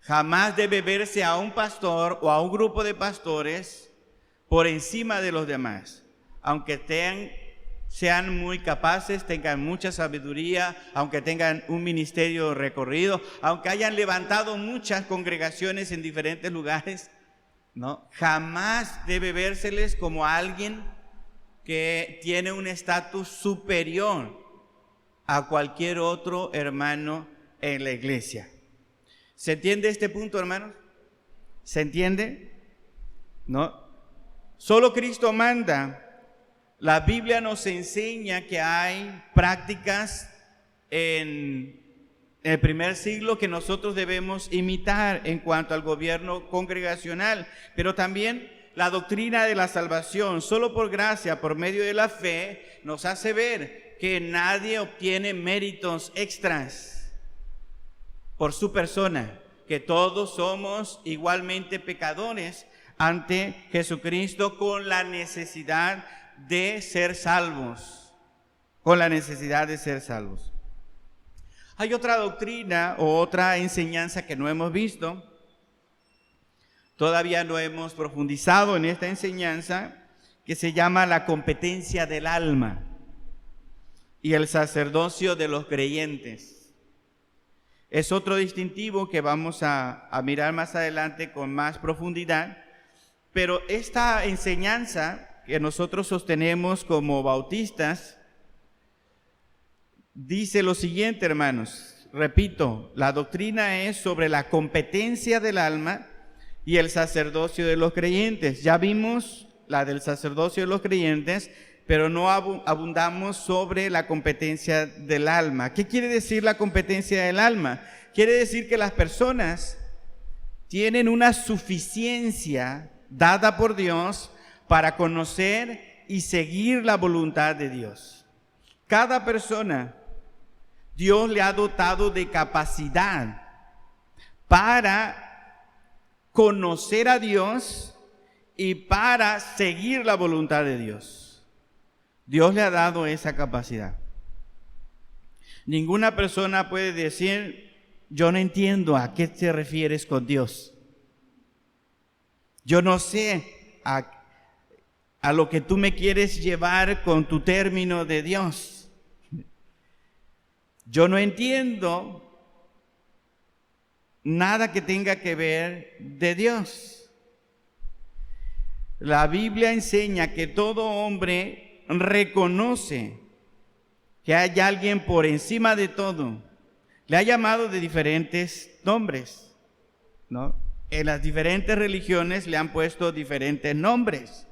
Jamás debe verse a un pastor o a un grupo de pastores por encima de los demás, aunque sean muy capaces, tengan mucha sabiduría, aunque tengan un ministerio recorrido, aunque hayan levantado muchas congregaciones en diferentes lugares, ¿no? Jamás debe vérseles como alguien que tiene un estatus superior a cualquier otro hermano en la iglesia. ¿Se entiende este punto, hermanos? ¿Se entiende? ¿no? Solo Cristo manda. La Biblia nos enseña que hay prácticas en el primer siglo que nosotros debemos imitar en cuanto al gobierno congregacional, pero también la doctrina de la salvación, solo por gracia, por medio de la fe, nos hace ver que nadie obtiene méritos extras por su persona, que todos somos igualmente pecadores ante Jesucristo con la necesidad de ser salvos, con la necesidad de ser salvos. Hay otra doctrina o otra enseñanza que no hemos visto, todavía no hemos profundizado en esta enseñanza, que se llama la competencia del alma y el sacerdocio de los creyentes. Es otro distintivo que vamos a mirar más adelante con más profundidad, pero esta enseñanza que nosotros sostenemos como bautistas dice lo siguiente, hermanos. Repito, la doctrina es sobre la competencia del alma y el sacerdocio de los creyentes. Ya vimos la del sacerdocio de los creyentes, pero no abundamos sobre la competencia del alma. ¿Qué quiere decir la competencia del alma? Quiere decir que las personas tienen una suficiencia dada por Dios para conocer y seguir la voluntad de Dios. Cada persona, Dios le ha dotado de capacidad para conocer a Dios y para seguir la voluntad de Dios. Dios le ha dado esa capacidad. Ninguna persona puede decir: yo no entiendo a qué te refieres con Dios. Yo no sé a lo que tú me quieres llevar con tu término de Dios. Yo no entiendo nada que tenga que ver de Dios. La Biblia enseña que todo hombre reconoce que hay alguien por encima de todo. Le ha llamado de diferentes nombres, ¿no? En las diferentes religiones le han puesto diferentes nombres.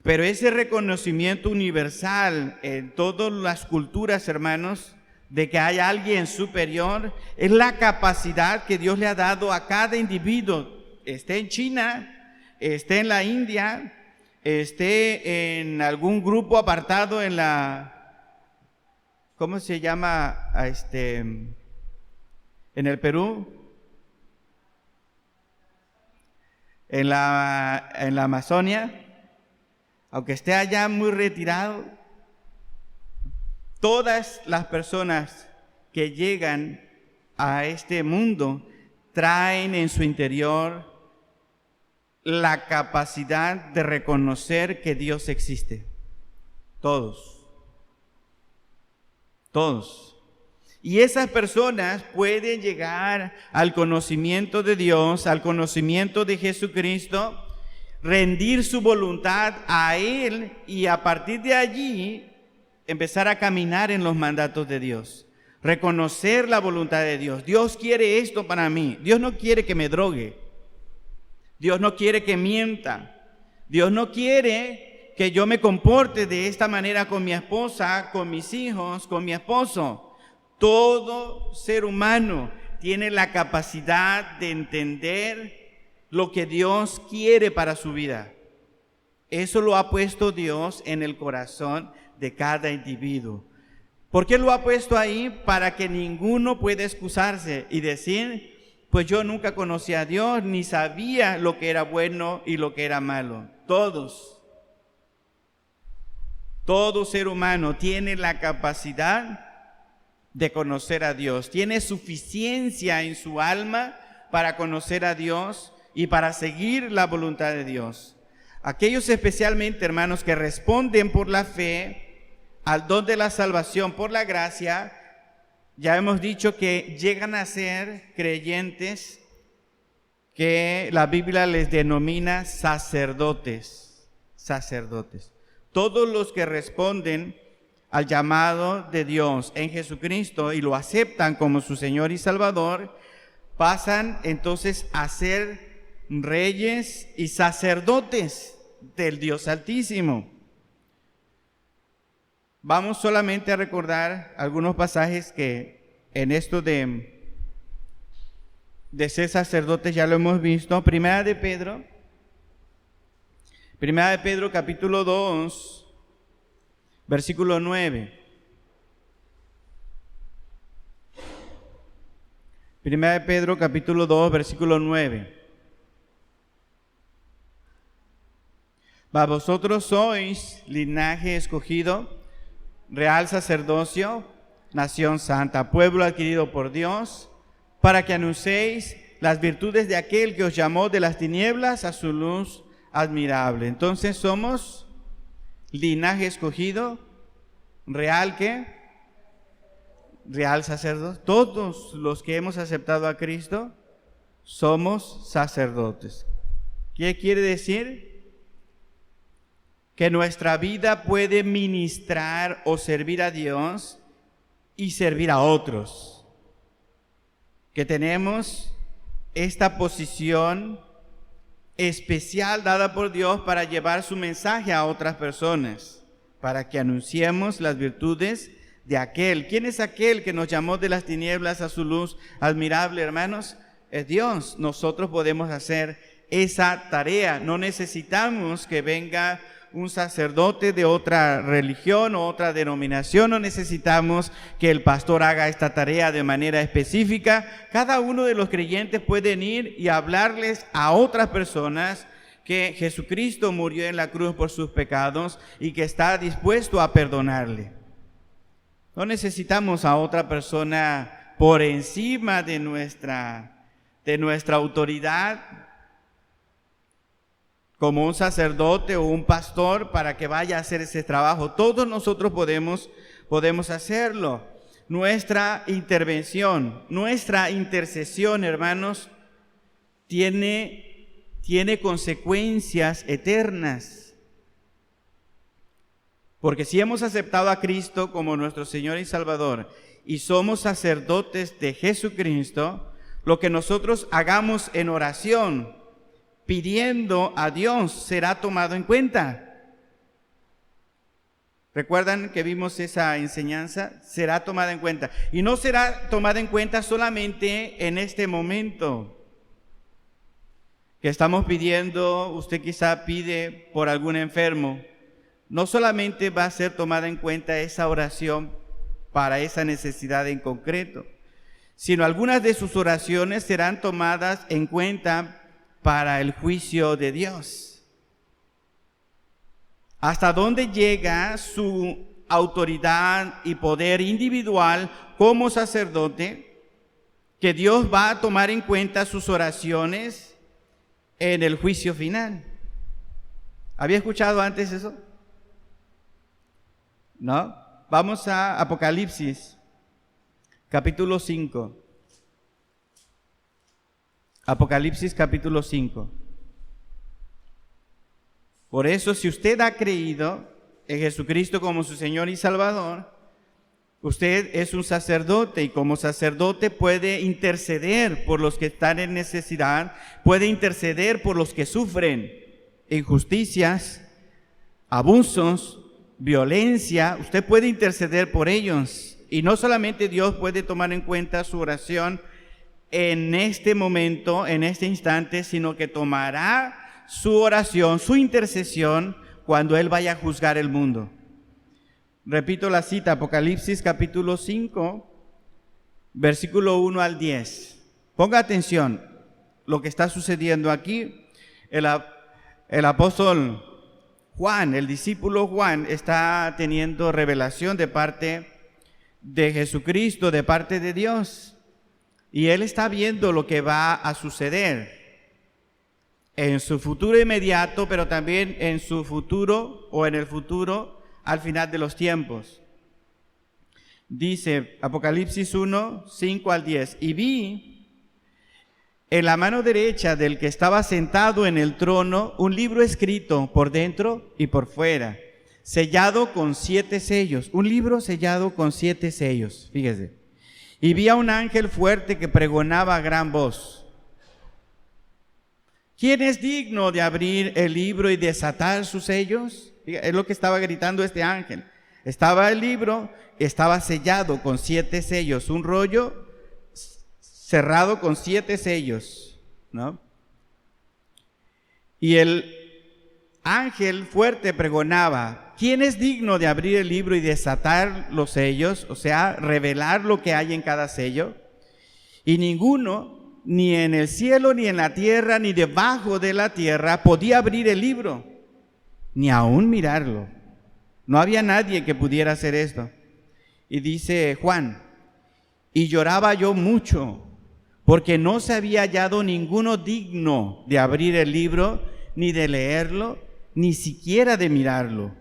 Pero ese reconocimiento universal en todas las culturas, hermanos, de que hay alguien superior, es la capacidad que Dios le ha dado a cada individuo, esté en China, esté en la India, esté en algún grupo apartado en la, ¿cómo se llama? En el Perú, en la Amazonia, aunque esté allá muy retirado. Todas las personas que llegan a este mundo traen en su interior la capacidad de reconocer que Dios existe. Todos. Y esas personas pueden llegar al conocimiento de Dios, al conocimiento de Jesucristo, rendir su voluntad a Él y a partir de allí empezar a caminar en los mandatos de Dios, reconocer la voluntad de Dios. Dios quiere esto para mí. Dios no quiere que me drogue. Dios no quiere que mienta. Dios no quiere que yo me comporte de esta manera con mi esposa, con mis hijos, con mi esposo. Todo ser humano tiene la capacidad de entender lo que Dios quiere para su vida. Eso lo ha puesto Dios en el corazón de cada individuo. ¿Por qué lo ha puesto ahí? Para que ninguno pueda excusarse y decir: pues yo nunca conocí a Dios, ni sabía lo que era bueno y lo que era malo. Todo ser humano tiene la capacidad de conocer a Dios, tiene suficiencia en su alma para conocer a Dios y para seguir la voluntad de Dios. Aquellos especialmente, hermanos, que responden por la fe al don de la salvación por la gracia, ya hemos dicho que llegan a ser creyentes que la Biblia les denomina sacerdotes. Todos los que responden al llamado de Dios en Jesucristo y lo aceptan como su Señor y Salvador, pasan entonces a ser reyes y sacerdotes del Dios Altísimo. Vamos solamente a recordar algunos pasajes que en esto de ser sacerdotes ya lo hemos visto. Primera de Pedro capítulo 2, versículo 9. Primera de Pedro capítulo 2, versículo 9. Vosotros sois linaje escogido, real sacerdocio, nación santa, pueblo adquirido por Dios, para que anunciéis las virtudes de aquel que os llamó de las tinieblas a su luz admirable. Entonces somos linaje escogido, real ¿qué? Real sacerdote. Todos los que hemos aceptado a Cristo somos sacerdotes. ¿Qué quiere decir? Que nuestra vida puede ministrar o servir a Dios y servir a otros. Que tenemos esta posición especial dada por Dios para llevar su mensaje a otras personas, para que anunciemos las virtudes de aquel. ¿Quién es aquel que nos llamó de las tinieblas a su luz admirable, hermanos? Es Dios. Nosotros podemos hacer esa tarea. No necesitamos que venga un sacerdote de otra religión o otra denominación. No necesitamos que el pastor haga esta tarea de manera específica. Cada uno de los creyentes pueden ir y hablarles a otras personas que Jesucristo murió en la cruz por sus pecados y que está dispuesto a perdonarle. No necesitamos a otra persona por encima de nuestra autoridad, como un sacerdote o un pastor, para que vaya a hacer ese trabajo. Todos nosotros podemos hacerlo. Nuestra intervención, nuestra intercesión, hermanos, tiene consecuencias eternas. Porque si hemos aceptado a Cristo como nuestro Señor y Salvador y somos sacerdotes de Jesucristo, lo que nosotros hagamos en oración, pidiendo a Dios, será tomado en cuenta. ¿Recuerdan que vimos esa enseñanza? Será tomada en cuenta. Y no será tomada en cuenta solamente en este momento que estamos pidiendo. Usted quizá pide por algún enfermo. No solamente va a ser tomada en cuenta esa oración para esa necesidad en concreto, sino algunas de sus oraciones serán tomadas en cuenta para el juicio de Dios. ¿Hasta dónde llega su autoridad y poder individual como sacerdote? Que Dios va a tomar en cuenta sus oraciones en el juicio final. ¿Había escuchado antes eso? ¿No? Vamos a Apocalipsis, capítulo 5. Apocalipsis capítulo 5. Por eso, si usted ha creído en Jesucristo como su Señor y Salvador, usted es un sacerdote y como sacerdote puede interceder por los que están en necesidad, puede interceder por los que sufren injusticias, abusos, violencia. Usted puede interceder por ellos. Y no solamente Dios puede tomar en cuenta su oración en este momento, en este instante, sino que tomará su oración, su intercesión, cuando Él vaya a juzgar el mundo. Repito la cita, Apocalipsis capítulo 5, versículo 1 al 10. Ponga atención lo que está sucediendo aquí. El apóstol Juan, el discípulo Juan, está teniendo revelación de parte de Jesucristo, de parte de Dios. Y él está viendo lo que va a suceder en su futuro inmediato, pero también en su futuro o en el futuro al final de los tiempos. Dice Apocalipsis 1, 5 al 10. Y vi en la mano derecha del que estaba sentado en el trono un libro escrito por dentro y por fuera, sellado con 7 sellos. Un libro sellado con 7 sellos, fíjese. Y vi a un ángel fuerte que pregonaba a gran voz: ¿quién es digno de abrir el libro y desatar sus sellos? Es lo que estaba gritando este ángel. Estaba el libro, estaba sellado con 7 sellos, un rollo cerrado con 7 sellos, ¿no? Y el ángel fuerte pregonaba: ¿quién es digno de abrir el libro y desatar los sellos? O sea, revelar lo que hay en cada sello. Y ninguno, ni en el cielo, ni en la tierra, ni debajo de la tierra, podía abrir el libro, ni aún mirarlo. No había nadie que pudiera hacer esto. Y dice Juan: y lloraba yo mucho, porque no se había hallado ninguno digno de abrir el libro, ni de leerlo, ni siquiera de mirarlo.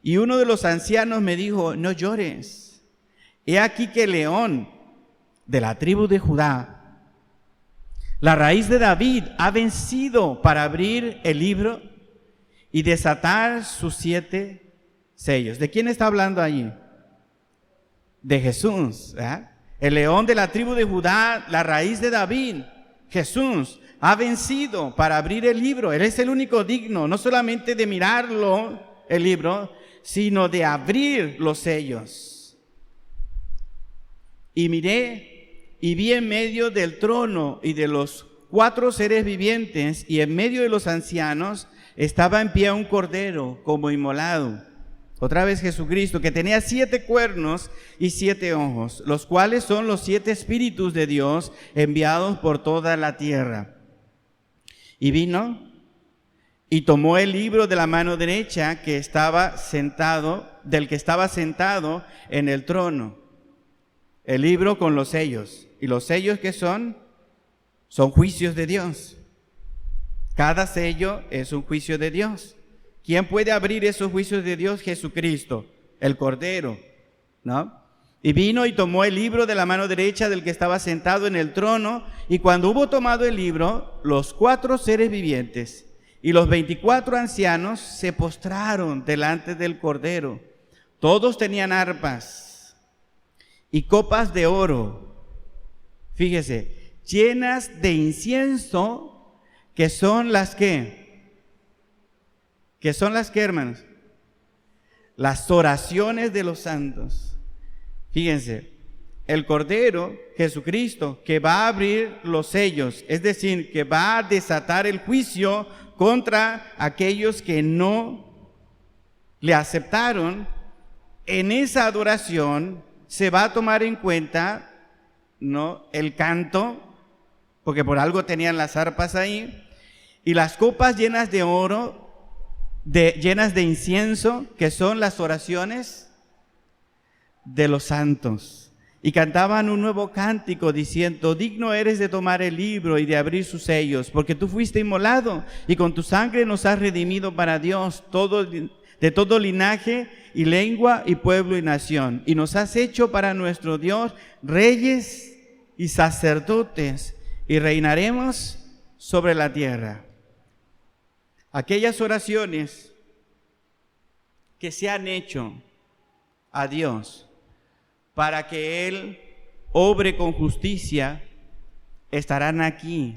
Y uno de los ancianos me dijo: no llores, he aquí que el león de la tribu de Judá, la raíz de David, ha vencido para abrir el libro y desatar sus 7 sellos. ¿De quién está hablando allí? De Jesús, ¿eh? El león de la tribu de Judá, la raíz de David, Jesús, ha vencido para abrir el libro. Él es el único digno, no solamente de mirarlo, el libro, sino de abrir los sellos. Y miré y vi en medio del trono y de los 4 seres vivientes y en medio de los ancianos estaba en pie un cordero como inmolado. Otra vez Jesucristo, que tenía 7 cuernos y 7 ojos, los cuales son los 7 espíritus de Dios enviados por toda la tierra. Y vino y tomó el libro de la mano derecha que estaba sentado, del que estaba sentado en el trono. El libro con los sellos. ¿Y los sellos qué son? Son juicios de Dios. Cada sello es un juicio de Dios. ¿Quién puede abrir esos juicios de Dios? Jesucristo, el Cordero, ¿no? Y vino y tomó el libro de la mano derecha del que estaba sentado en el trono, y cuando hubo tomado el libro, los 4 seres vivientes y los 24 ancianos se postraron delante del Cordero. Todos tenían arpas y copas de oro, fíjese, llenas de incienso, que son las que, hermanos, las oraciones de los santos. Fíjense, el Cordero, Jesucristo, que va a abrir los sellos, es decir, que va a desatar el juicio contra aquellos que no le aceptaron, en esa adoración se va a tomar en cuenta, ¿no?, el canto, porque por algo tenían las arpas ahí, y las copas llenas de oro, llenas de incienso, que son las oraciones de los santos. Y cantaban un nuevo cántico diciendo: digno eres de tomar el libro y de abrir sus sellos, porque tú fuiste inmolado y con tu sangre nos has redimido para Dios, de todo linaje y lengua y pueblo y nación, y nos has hecho para nuestro Dios reyes y sacerdotes, y reinaremos sobre la tierra. Aquellas oraciones que se han hecho a Dios para que Él obre con justicia estarán aquí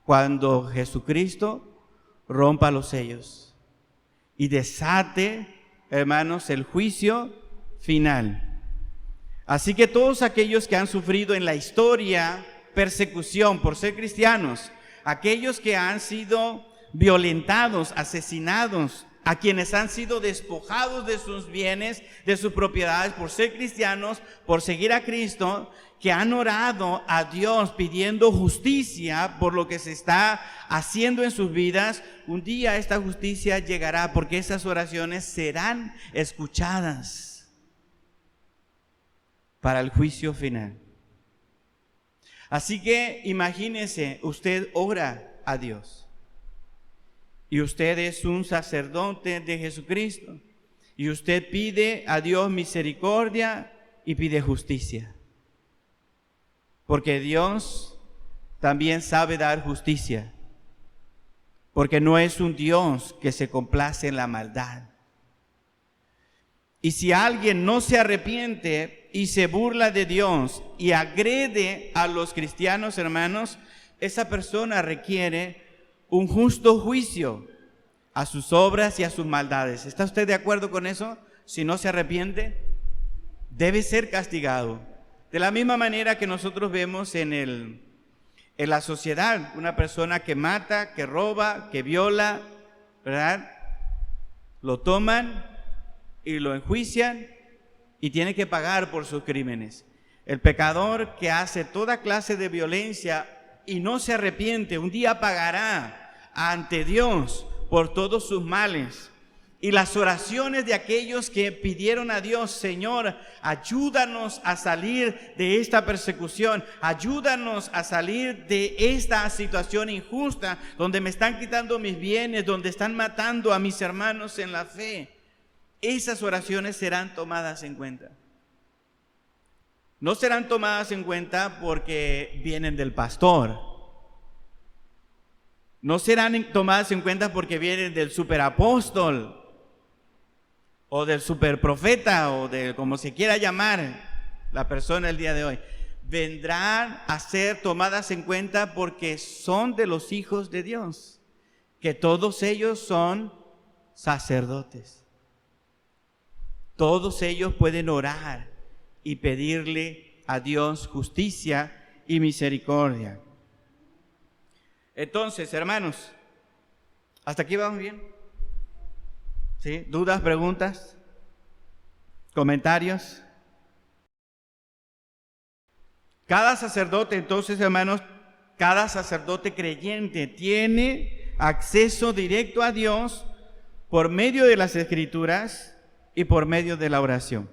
cuando Jesucristo rompa los sellos y desate, hermanos, el juicio final. Así que todos aquellos que han sufrido en la historia persecución por ser cristianos, aquellos que han sido violentados, asesinados, a quienes han sido despojados de sus bienes, de sus propiedades por ser cristianos, por seguir a Cristo, que han orado a Dios pidiendo justicia por lo que se está haciendo en sus vidas, un día esta justicia llegará, porque esas oraciones serán escuchadas para el juicio final. Así que imagínese, usted ora a Dios y usted es un sacerdote de Jesucristo y usted pide a Dios misericordia y pide justicia, porque Dios también sabe dar justicia, porque no es un Dios que se complace en la maldad. Y si alguien no se arrepiente y se burla de Dios y agrede a los cristianos, hermanos, esa persona requiere un justo juicio a sus obras y a sus maldades. ¿Está usted de acuerdo con eso? Si no se arrepiente, debe ser castigado. De la misma manera que nosotros vemos en la sociedad, una persona que mata, que roba, que viola, ¿verdad? Lo toman y lo enjuician y tiene que pagar por sus crímenes. El pecador que hace toda clase de violencia y no se arrepiente, un día pagará ante Dios por todos sus males. Y las oraciones de aquellos que pidieron a Dios: Señor, ayúdanos a salir de esta persecución, ayúdanos a salir de esta situación injusta, donde me están quitando mis bienes, donde están matando a mis hermanos en la fe. Esas oraciones serán tomadas en cuenta. No serán tomadas en cuenta porque vienen del pastor. No serán tomadas en cuenta porque vienen del superapóstol o del superprofeta o de como se quiera llamar la persona el día de hoy. Vendrán a ser tomadas en cuenta porque son de los hijos de Dios, que todos ellos son sacerdotes. Todos ellos pueden orar y pedirle a Dios justicia y misericordia. Entonces, hermanos, ¿hasta aquí vamos bien? ¿Sí? ¿Dudas, preguntas, comentarios? Cada sacerdote, entonces, hermanos, cada sacerdote creyente tiene acceso directo a Dios por medio de las Escrituras y por medio de la oración.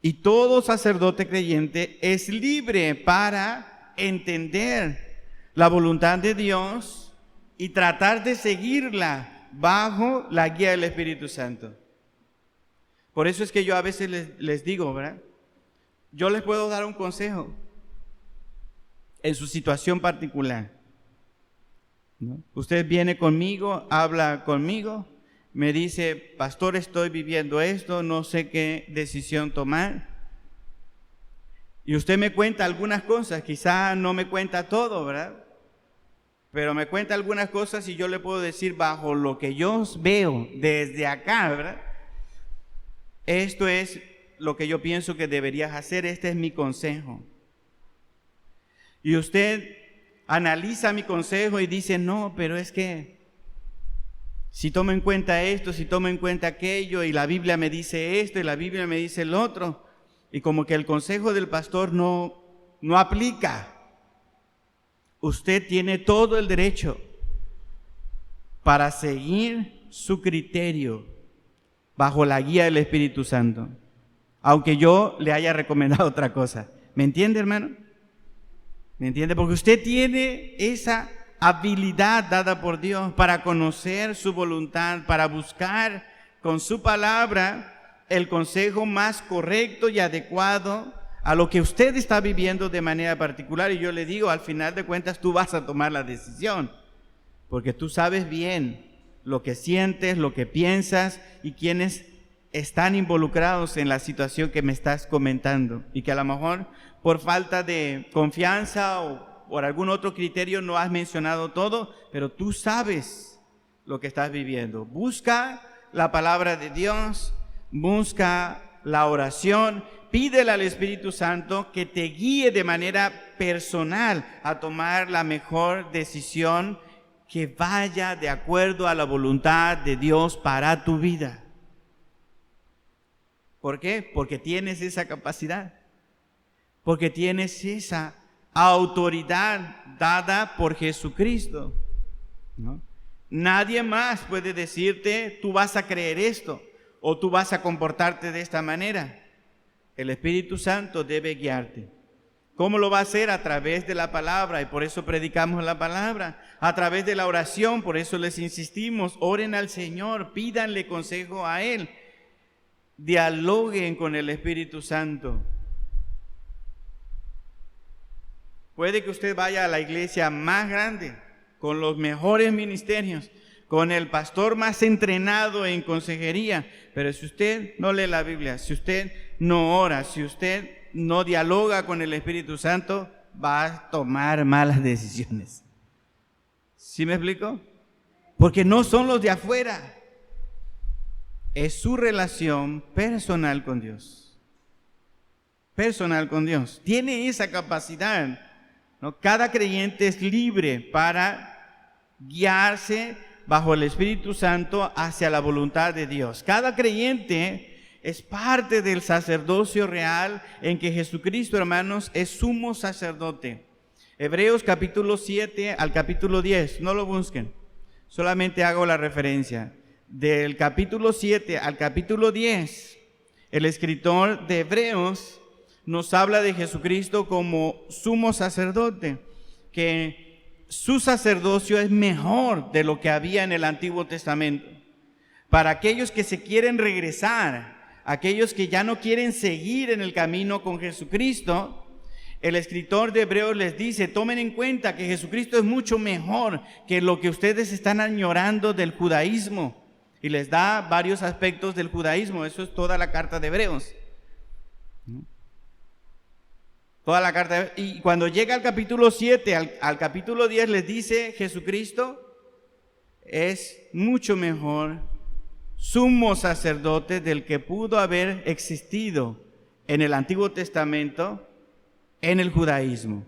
Y todo sacerdote creyente es libre para entender la voluntad de Dios y tratar de seguirla bajo la guía del Espíritu Santo. Por eso es que yo a veces les digo, ¿verdad? Yo les puedo dar un consejo en su situación particular, ¿no? Usted viene conmigo, habla conmigo, me dice: pastor, estoy viviendo esto, no sé qué decisión tomar. Y usted me cuenta algunas cosas, quizá no me cuenta todo, ¿verdad? Pero me cuenta algunas cosas y yo le puedo decir bajo lo que yo veo desde acá, ¿verdad? Esto es lo que yo pienso que deberías hacer, este es mi consejo. Y usted analiza mi consejo y dice: no, pero es que si tomo en cuenta esto, si tomo en cuenta aquello, y la Biblia me dice esto, y la Biblia me dice el otro, y como que el consejo del pastor no aplica. Usted tiene todo el derecho para seguir su criterio bajo la guía del Espíritu Santo, aunque yo le haya recomendado otra cosa. ¿Me entiende, hermano? ¿Me entiende? Porque usted tiene esa habilidad dada por Dios para conocer su voluntad, para buscar con su palabra el consejo más correcto y adecuado a lo que usted está viviendo de manera particular. Y yo le digo, al final de cuentas tú vas a tomar la decisión, porque tú sabes bien lo que sientes, lo que piensas y quiénes están involucrados en la situación que me estás comentando, y que a lo mejor por falta de confianza o por algún otro criterio no has mencionado todo, pero tú sabes lo que estás viviendo. Busca la palabra de Dios, busca la oración, pídele al Espíritu Santo que te guíe de manera personal a tomar la mejor decisión que vaya de acuerdo a la voluntad de Dios para tu vida. ¿Por qué? Porque tienes esa capacidad, porque tienes esa autoridad dada por Jesucristo, ¿no? Nadie más puede decirte: tú vas a creer esto o tú vas a comportarte de esta manera. El Espíritu Santo debe guiarte. ¿Cómo lo va a hacer? A través de la palabra, y por eso predicamos la palabra. A través de la oración, por eso les insistimos: oren al Señor, pídanle consejo a Él, dialoguen con el Espíritu Santo. Puede que usted vaya a la iglesia más grande, con los mejores ministerios, con el pastor más entrenado en consejería, pero si usted no lee la Biblia, si usted no ora, si usted no dialoga con el Espíritu Santo, va a tomar malas decisiones. ¿Sí me explico? Porque no son los de afuera. Es su relación personal con Dios. Personal con Dios. Tiene esa capacidad, ¿no? Cada creyente es libre para guiarse bajo el Espíritu Santo hacia la voluntad de Dios. Cada creyente es parte del sacerdocio real en que Jesucristo, hermanos, es sumo sacerdote. Hebreos capítulo 7 al capítulo 10, no lo busquen, solamente hago la referencia. Del capítulo 7 al capítulo 10, el escritor de Hebreos nos habla de Jesucristo como sumo sacerdote, que su sacerdocio es mejor de lo que había en el Antiguo Testamento. Para aquellos que se quieren regresar, aquellos que ya no quieren seguir en el camino con Jesucristo, el escritor de Hebreos les dice, tomen en cuenta que Jesucristo es mucho mejor que lo que ustedes están añorando del judaísmo. Y les da varios aspectos del judaísmo. Eso es toda la carta de Hebreos. Toda la carta. Y cuando llega al capítulo 7, al capítulo 10, les dice, Jesucristo es mucho mejor sumo sacerdote del que pudo haber existido en el Antiguo Testamento, en el judaísmo.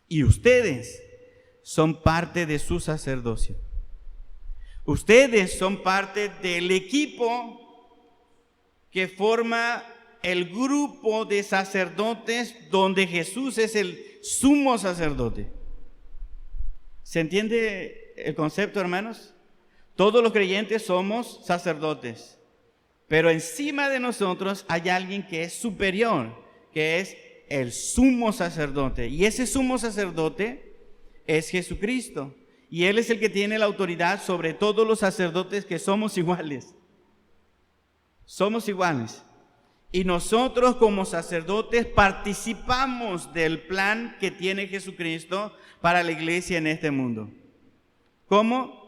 Y ustedes son parte de su sacerdocio. Ustedes son parte del equipo que forma el grupo de sacerdotes donde Jesús es el sumo sacerdote. ¿Se entiende el concepto, hermanos? Todos los creyentes somos sacerdotes, pero encima de nosotros hay alguien que es superior, que es el sumo sacerdote. Y ese sumo sacerdote es Jesucristo. Y Él es el que tiene la autoridad sobre todos los sacerdotes, que somos iguales. Somos iguales. Y nosotros como sacerdotes participamos del plan que tiene Jesucristo para la iglesia en este mundo. ¿Cómo?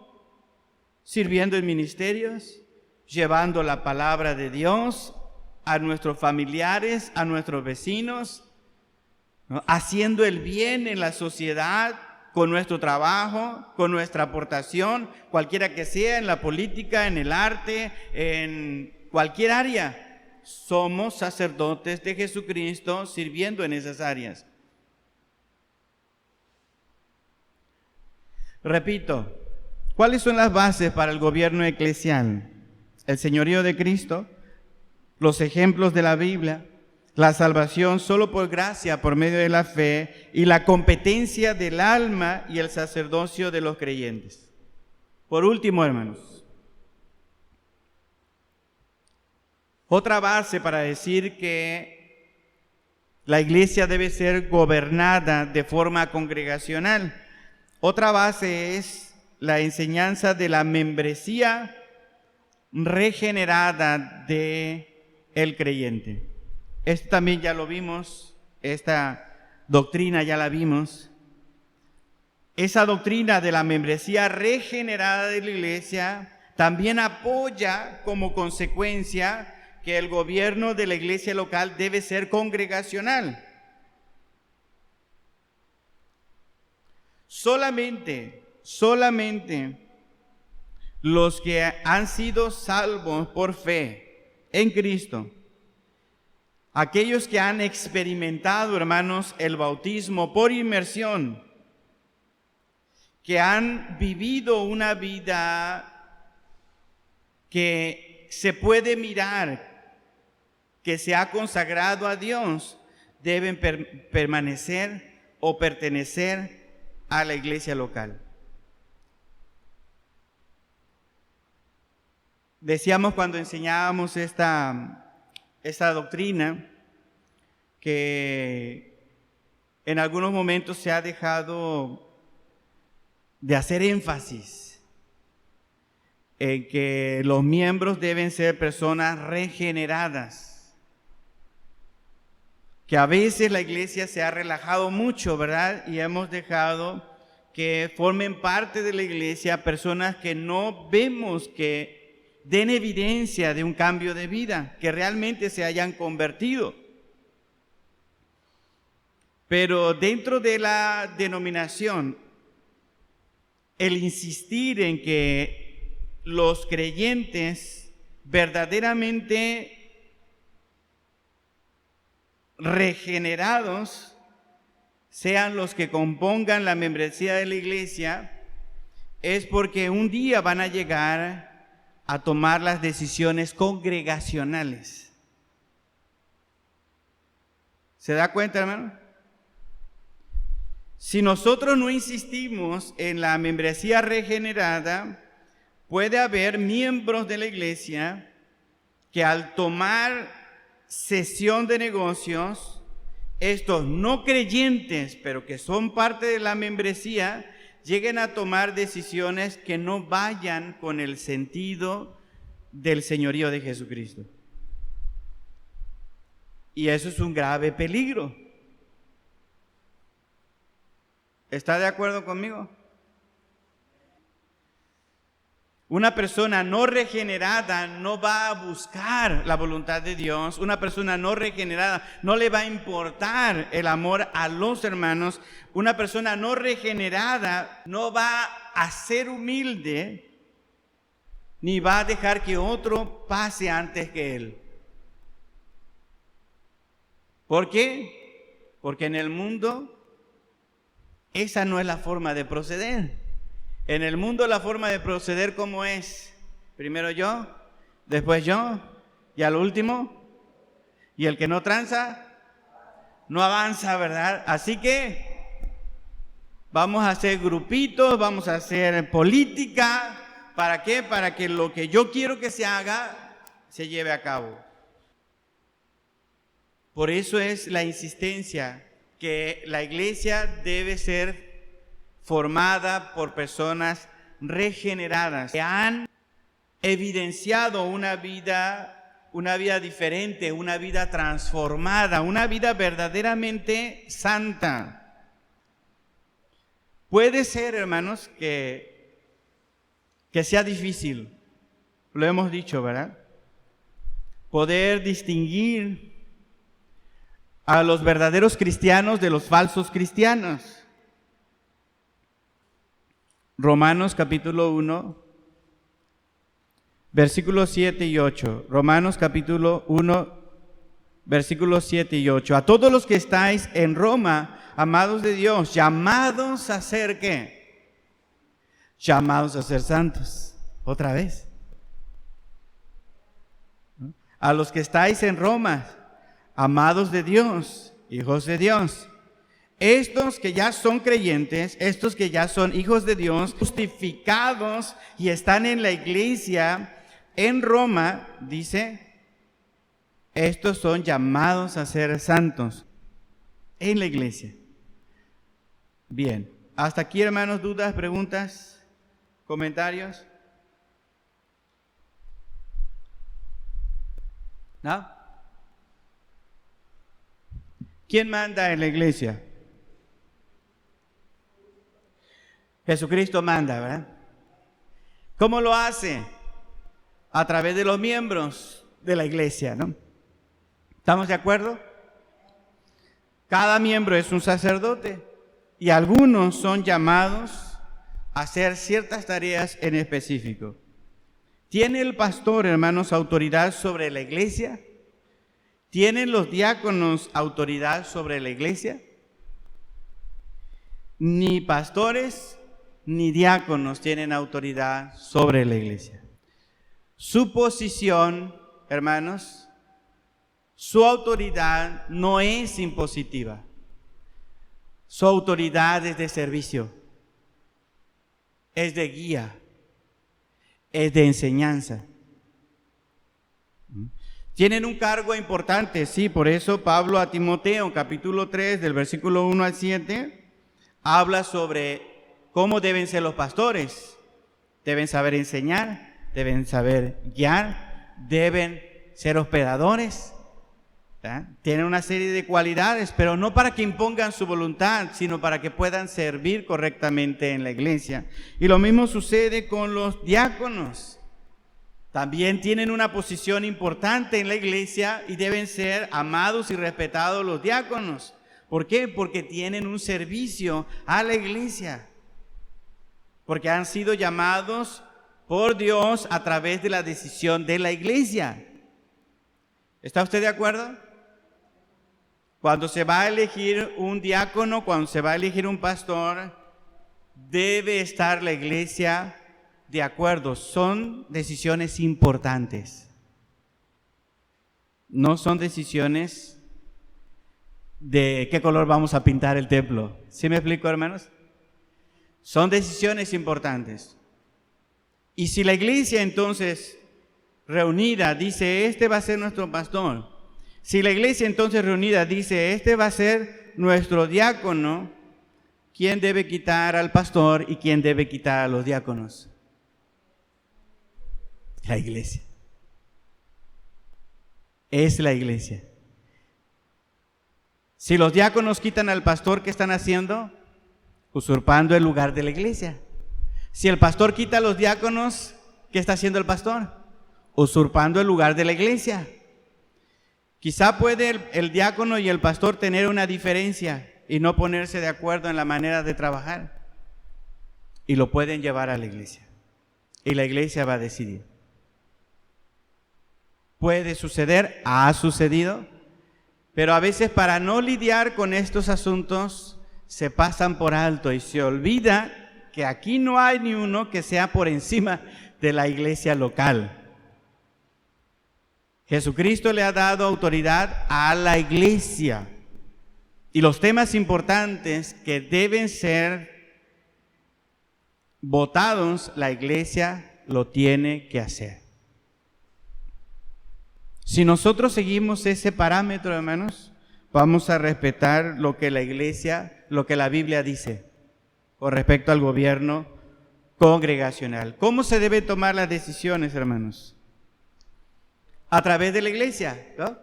Sirviendo en ministerios, llevando la palabra de Dios a nuestros familiares, a nuestros vecinos, ¿no? Haciendo el bien en la sociedad, con nuestro trabajo, con nuestra aportación, cualquiera que sea, en la política, en el arte, en cualquier área. Somos sacerdotes de Jesucristo sirviendo en esas áreas. Repito, ¿cuáles son las bases para el gobierno eclesial? El señorío de Cristo, los ejemplos de la Biblia, la salvación solo por gracia, por medio de la fe, y la competencia del alma y el sacerdocio de los creyentes. Por último, hermanos, otra base para decir que la iglesia debe ser gobernada de forma congregacional. Otra base es la enseñanza de la membresía regenerada del creyente. Esto también ya lo vimos, esta doctrina ya la vimos. Esa doctrina de la membresía regenerada de la iglesia también apoya como consecuencia que el gobierno de la iglesia local debe ser congregacional. Solamente los que han sido salvos por fe en Cristo, aquellos que han experimentado, hermanos, el bautismo por inmersión, que han vivido una vida que se puede mirar, que se ha consagrado a Dios, deben permanecer o pertenecer a la iglesia local. Decíamos cuando enseñábamos esta doctrina que en algunos momentos se ha dejado de hacer énfasis en que los miembros deben ser personas regeneradas, que a veces la iglesia se ha relajado mucho, ¿verdad? Y hemos dejado que formen parte de la iglesia personas que no vemos que den evidencia de un cambio de vida, que realmente se hayan convertido. Pero dentro de la denominación el insistir en que los creyentes verdaderamente regenerados sean los que compongan la membresía de la iglesia, es porque un día van a llegar a tomar las decisiones congregacionales. ¿Se da cuenta, hermano? Si nosotros no insistimos en la membresía regenerada, puede haber miembros de la iglesia que al tomar sesión de negocios, estos no creyentes, pero que son parte de la membresía, lleguen a tomar decisiones que no vayan con el sentido del señorío de Jesucristo. Y eso es un grave peligro. ¿Está de acuerdo conmigo? Una persona no regenerada no va a buscar la voluntad de Dios. Una persona no regenerada no le va a importar el amor a los hermanos. Una persona no regenerada no va a ser humilde, ni va a dejar que otro pase antes que él. ¿Por qué? Porque en el mundo esa no es la forma de proceder. En el mundo la forma de proceder, ¿cómo es? Primero yo, después yo, y al último, y el que no tranza, no avanza, ¿verdad? Así que vamos a hacer grupitos, vamos a hacer política. ¿Para qué? Para que lo que yo quiero que se haga, se lleve a cabo. Por eso es la insistencia que la iglesia debe ser formada por personas regeneradas, que han evidenciado una vida diferente, una vida transformada, una vida verdaderamente santa. Puede ser, hermanos, que sea difícil, lo hemos dicho, ¿verdad? Poder distinguir a los verdaderos cristianos de los falsos cristianos. Romanos capítulo 1, versículos 7 y 8. Romanos capítulo 1, versículos 7 y 8. A todos los que estáis en Roma, amados de Dios, llamados a ser ¿qué? Llamados a ser santos. Otra vez. A los que estáis en Roma, amados de Dios, hijos de Dios. Estos que ya son creyentes, estos que ya son hijos de Dios, justificados y están en la iglesia en Roma, dice, estos son llamados a ser santos en la iglesia. Bien, hasta aquí, hermanos, dudas, preguntas, comentarios. ¿No? ¿Quién manda en la iglesia? Jesucristo manda, ¿verdad? ¿Cómo lo hace? A través de los miembros de la iglesia, ¿no? ¿Estamos de acuerdo? Cada miembro es un sacerdote y algunos son llamados a hacer ciertas tareas en específico. ¿Tiene el pastor, hermanos, autoridad sobre la iglesia? ¿Tienen los diáconos autoridad sobre la iglesia? Ni pastores ni diáconos tienen autoridad sobre la iglesia. Su posición, hermanos, su autoridad no es impositiva. Su autoridad es de servicio, es de guía, es de enseñanza. Tienen un cargo importante, sí, por eso Pablo a Timoteo, capítulo 3, del versículo 1 al 7, habla sobre cómo deben ser los pastores. Deben saber enseñar, deben saber guiar, deben ser hospedadores. ¿verdad? Tienen una serie de cualidades, pero no para que impongan su voluntad, sino para que puedan servir correctamente en la iglesia. Y lo mismo sucede con los diáconos. También tienen una posición importante en la iglesia y deben ser amados y respetados los diáconos. ¿Por qué? Porque tienen un servicio a la iglesia. porque han sido llamados por Dios a través de la decisión de la iglesia. ¿Está usted de acuerdo? Cuando se va a elegir un diácono, cuando se va a elegir un pastor, debe estar la iglesia de acuerdo. Son decisiones importantes. No son decisiones de qué color vamos a pintar el templo. ¿Sí me explico, hermanos? Son decisiones importantes. Y si la iglesia entonces reunida dice, este va a ser nuestro pastor. Si la iglesia entonces reunida dice, este va a ser nuestro diácono, ¿quién debe quitar al pastor y quién debe quitar a los diáconos? La iglesia. Es la iglesia. Si los diáconos quitan al pastor, ¿qué están haciendo? Usurpando el lugar de la iglesia. Si el pastor quita a los diáconos, ¿qué está haciendo el pastor? Usurpando el lugar de la iglesia. Quizá puede el diácono y el pastor tener una diferencia y no ponerse de acuerdo en la manera de trabajar. Y lo pueden llevar a la iglesia. Y la iglesia va a decidir. Puede suceder, ha sucedido, pero a veces para no lidiar con estos asuntos se pasan por alto y se olvida que aquí no hay ni uno que sea por encima de la iglesia local. Jesucristo le ha dado autoridad a la iglesia y los temas importantes que deben ser votados, la iglesia lo tiene que hacer. Si nosotros seguimos ese parámetro, hermanos, vamos a respetar lo que la iglesia, lo que la Biblia dice con respecto al gobierno congregacional. ¿Cómo se deben tomar las decisiones, hermanos? A través de la iglesia, ¿no?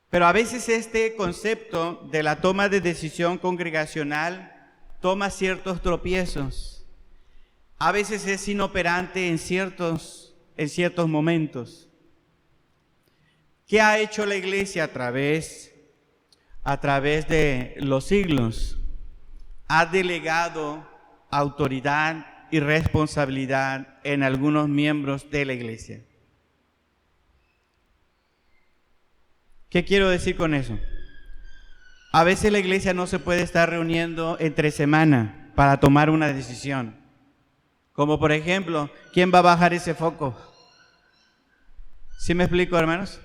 Pero a veces este concepto de la toma de decisión congregacional toma ciertos tropiezos. A veces es inoperante en ciertos momentos. ¿Qué ha hecho la iglesia a través de los siglos? Ha delegado autoridad y responsabilidad en algunos miembros de la iglesia. ¿Qué quiero decir con eso? A veces la iglesia no se puede estar reuniendo entre semana para tomar una decisión. Como por ejemplo, ¿quién va a bajar ese foco? ¿Sí me explico, hermanos?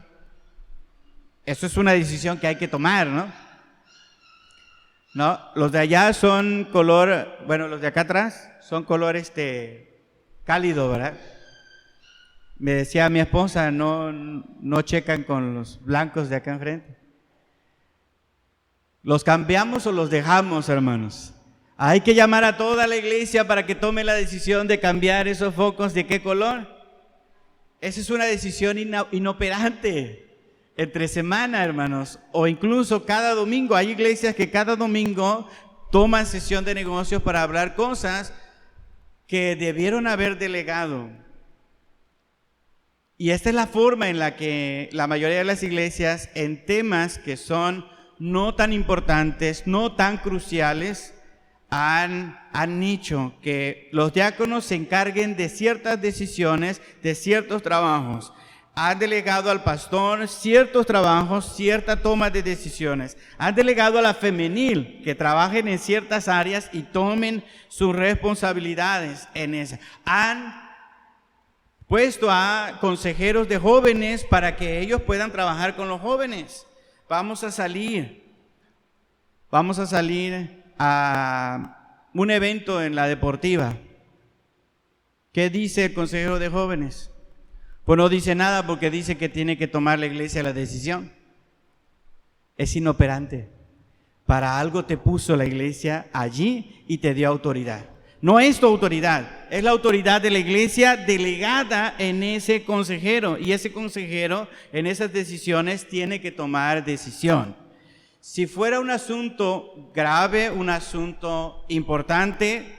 Eso es una decisión que hay que tomar, ¿no? No, los de allá son color, bueno, los de acá atrás son color cálido, ¿verdad? Me decía mi esposa, no checan con los blancos de acá enfrente. ¿Los cambiamos o los dejamos, hermanos? Hay que llamar a toda la iglesia para que tome la decisión de cambiar esos focos. ¿De qué color? Esa es una decisión inoperante. Entre semana, hermanos, o incluso cada domingo. Hay iglesias que cada domingo toman sesión de negocios para hablar cosas que debieron haber delegado. Y esta es la forma en la que la mayoría de las iglesias, en temas que son no tan importantes, no tan cruciales, han dicho que los diáconos se encarguen de ciertas decisiones, de ciertos trabajos. Han delegado al pastor ciertos trabajos, cierta toma de decisiones. Han delegado a la femenil que trabajen en ciertas áreas y tomen sus responsabilidades en esas. Han puesto a consejeros de jóvenes para que ellos puedan trabajar con los jóvenes. Vamos a salir a un evento en la deportiva. ¿Qué dice el consejero de jóvenes? Pues no dice nada porque dice que tiene que tomar la iglesia la decisión. Es inoperante. Para algo te puso la iglesia allí y te dio autoridad. No es tu autoridad, es la autoridad de la iglesia delegada en ese consejero. Y ese consejero en esas decisiones tiene que tomar decisión. Si fuera un asunto grave, un asunto importante,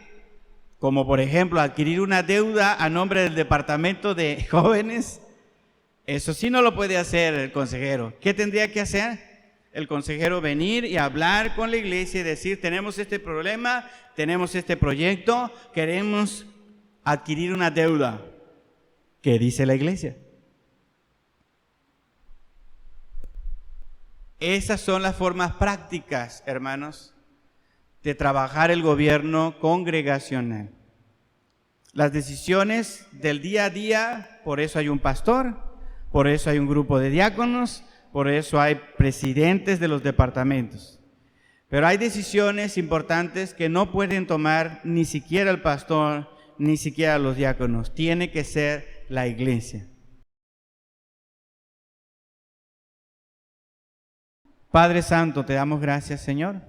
como por ejemplo adquirir una deuda a nombre del departamento de jóvenes, eso sí no lo puede hacer el consejero. ¿Qué tendría que hacer? el consejero venir y hablar con la iglesia y decir, tenemos este problema, tenemos este proyecto, queremos adquirir una deuda. ¿Qué dice la iglesia? Esas son las formas prácticas, hermanos, de trabajar el gobierno congregacional. Las decisiones del día a día, por eso hay un pastor, por eso hay un grupo de diáconos, por eso hay presidentes de los departamentos. Pero hay decisiones importantes que no pueden tomar ni siquiera el pastor, ni siquiera los diáconos. Tiene que ser la iglesia. Padre Santo, te damos gracias, Señor,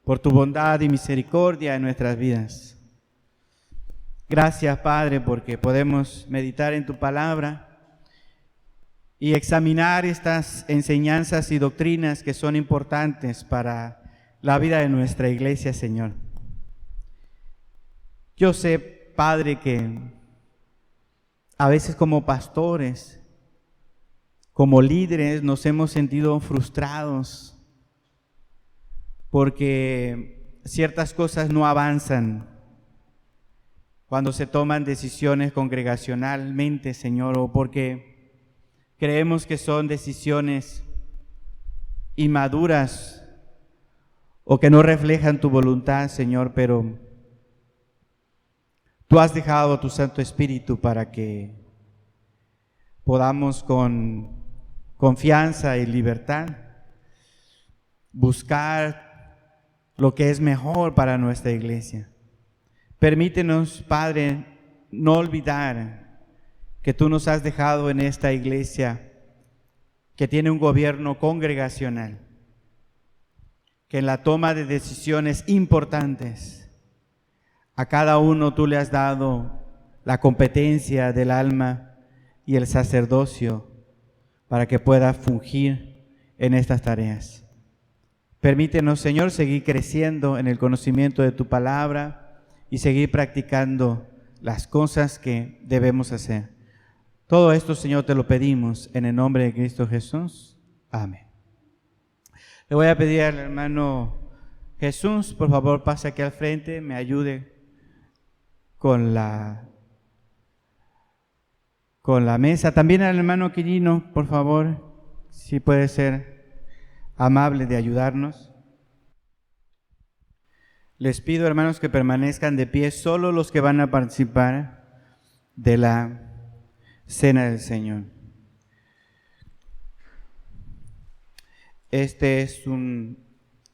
por tu bondad y misericordia en nuestras vidas. Gracias, Padre, porque podemos meditar en tu palabra y examinar estas enseñanzas y doctrinas que son importantes para la vida de nuestra iglesia, Señor. Yo sé, Padre, que a veces como pastores, como líderes, nos hemos sentido frustrados porque ciertas cosas no avanzan cuando se toman decisiones congregacionalmente, Señor, o porque creemos que son decisiones inmaduras o que no reflejan tu voluntad, Señor, pero tú has dejado tu Santo Espíritu para que podamos con confianza y libertad buscar lo que es mejor para nuestra iglesia. Permítenos, Padre, no olvidar que tú nos has dejado en esta iglesia que tiene un gobierno congregacional, que en la toma de decisiones importantes a cada uno tú le has dado la competencia del alma y el sacerdocio para que pueda fungir en estas tareas. Permítenos, Señor, seguir creciendo en el conocimiento de tu palabra y seguir practicando las cosas que debemos hacer. Todo esto, Señor, te lo pedimos en el nombre de Cristo Jesús. Amén. Le voy a pedir al hermano Jesús, por favor, pase aquí al frente, me ayude con la mesa. También al hermano Quirino, por favor, si puede ser amable de ayudarnos. Les pido, hermanos, que permanezcan de pie, solo los que van a participar de la Cena del Señor. Este es un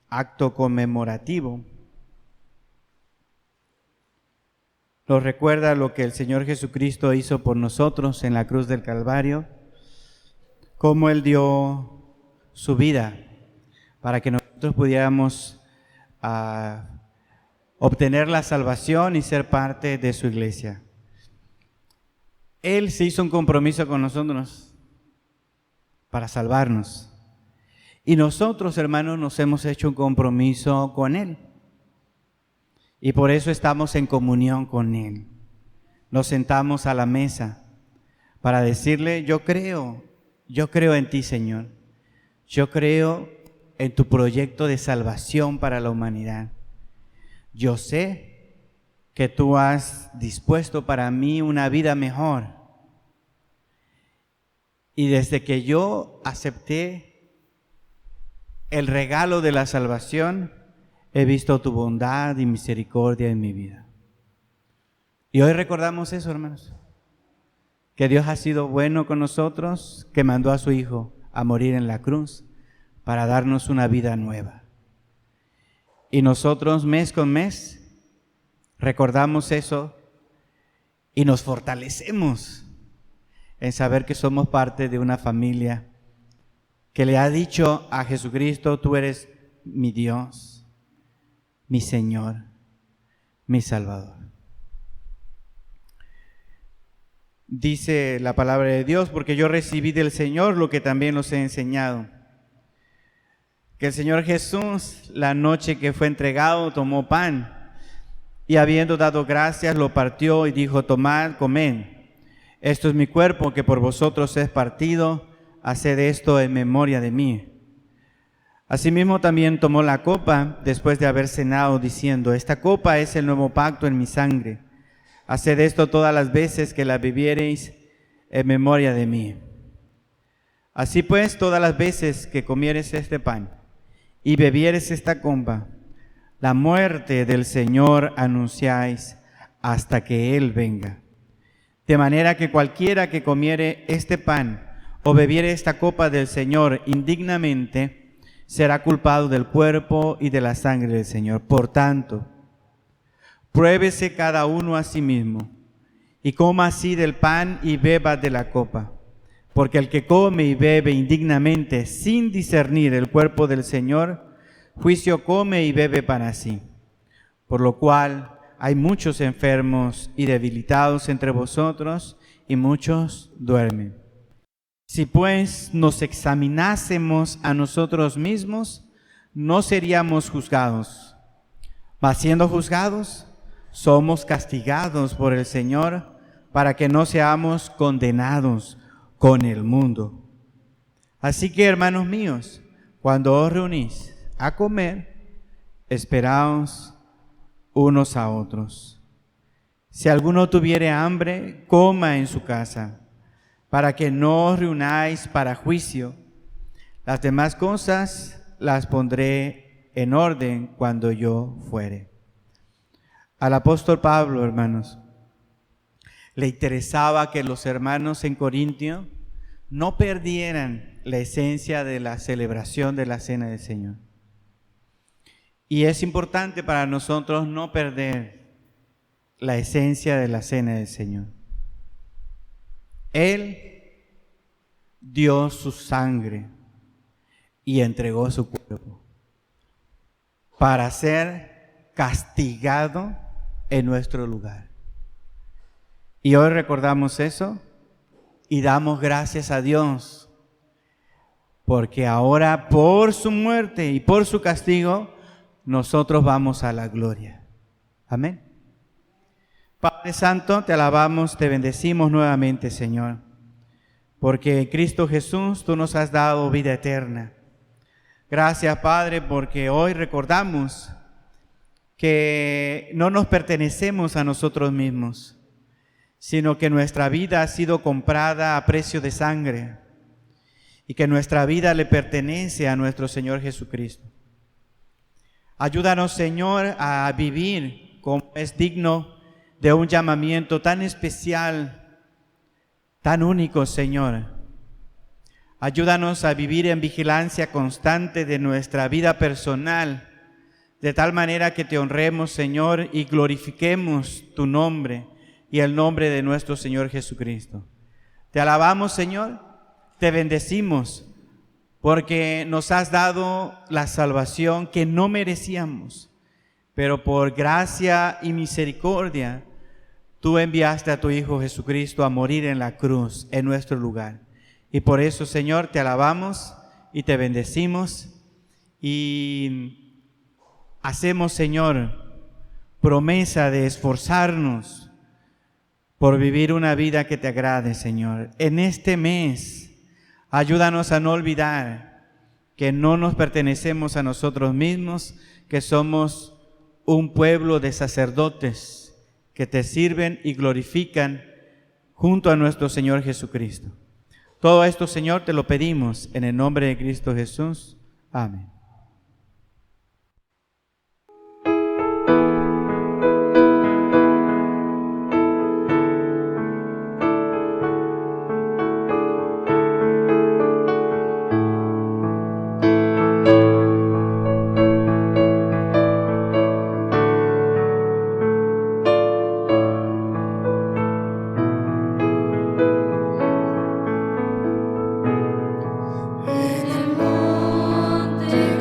acto conmemorativo. Nos recuerda lo que el Señor Jesucristo hizo por nosotros en la cruz del Calvario, cómo Él dio su vida para que nosotros pudiéramos obtener la salvación y ser parte de su iglesia. Él se hizo un compromiso con nosotros para salvarnos. Y nosotros, hermanos, nos hemos hecho un compromiso con Él. Y por eso estamos en comunión con Él. Nos sentamos a la mesa para decirle, yo creo en ti, Señor. Yo creo en tu proyecto de salvación para la humanidad. Yo sé que tú has dispuesto para mí una vida mejor. Y desde que yo acepté el regalo de la salvación, he visto tu bondad y misericordia en mi vida. Y hoy recordamos eso, hermanos, que Dios ha sido bueno con nosotros, que mandó a su Hijo a morir en la cruz para darnos una vida nueva. Y nosotros mes con mes recordamos eso y nos fortalecemos en saber que somos parte de una familia que le ha dicho a Jesucristo, tú eres mi Dios, mi Señor, mi Salvador. Dice la palabra de Dios, porque yo recibí del Señor lo que también os he enseñado. Que el Señor Jesús, la noche que fue entregado, tomó pan y habiendo dado gracias, lo partió y dijo, tomad, comed. Esto es mi cuerpo que por vosotros es partido. haced esto en memoria de mí. Asimismo también tomó la copa después de haber cenado, diciendo: esta copa es el nuevo pacto en mi sangre. Haced esto todas las veces que la bebiereis en memoria de mí. Así pues, todas las veces que comieres este pan y bebieres esta copa, la muerte del Señor anunciáis hasta que Él venga. De manera que cualquiera que comiere este pan o bebiere esta copa del Señor indignamente, será culpado del cuerpo y de la sangre del Señor. Por tanto, pruébese cada uno a sí mismo, y coma así del pan y beba de la copa. Porque el que come y bebe indignamente, sin discernir el cuerpo del Señor, juicio come y bebe para sí. Por lo cual hay muchos enfermos y debilitados entre vosotros, y muchos duermen. Si pues nos examinásemos a nosotros mismos, no seríamos juzgados. Mas siendo juzgados, somos castigados por el Señor, para que no seamos condenados con el mundo. Así que, hermanos míos, cuando os reunís a comer, esperaos unos a otros. Si alguno tuviere hambre, coma en su casa, para que no os reunáis para juicio. Las demás cosas las pondré en orden cuando yo fuere. Al apóstol Pablo, hermanos, le interesaba que los hermanos en Corintio no perdieran la esencia de la celebración de la Cena del Señor. Y es importante para nosotros no perder la esencia de la Cena del Señor. Él dio su sangre y entregó su cuerpo para ser castigado en nuestro lugar. Y hoy recordamos eso y damos gracias a Dios, porque ahora por su muerte y por su castigo, nosotros vamos a la gloria. Amén. Padre Santo, te alabamos, te bendecimos nuevamente, Señor, porque en Cristo Jesús tú nos has dado vida eterna. Gracias, Padre, porque hoy recordamos que no nos pertenecemos a nosotros mismos, sino que nuestra vida ha sido comprada a precio de sangre y que nuestra vida le pertenece a nuestro Señor Jesucristo. Ayúdanos, Señor, a vivir como es digno de un llamamiento tan especial, tan único, Señor. Ayúdanos a vivir en vigilancia constante de nuestra vida personal, de tal manera que te honremos, Señor, y glorifiquemos tu nombre y el nombre de nuestro Señor Jesucristo. Te alabamos, Señor, te bendecimos, porque nos has dado la salvación que no merecíamos, pero por gracia y misericordia, tú enviaste a tu Hijo Jesucristo a morir en la cruz en nuestro lugar. Y por eso, Señor, te alabamos y te bendecimos y hacemos, Señor, promesa de esforzarnos por vivir una vida que te agrade, Señor. En este mes, ayúdanos a no olvidar que no nos pertenecemos a nosotros mismos, que somos un pueblo de sacerdotes que te sirven y glorifican junto a nuestro Señor Jesucristo. Todo esto, Señor, te lo pedimos en el nombre de Cristo Jesús. Amén. En el monte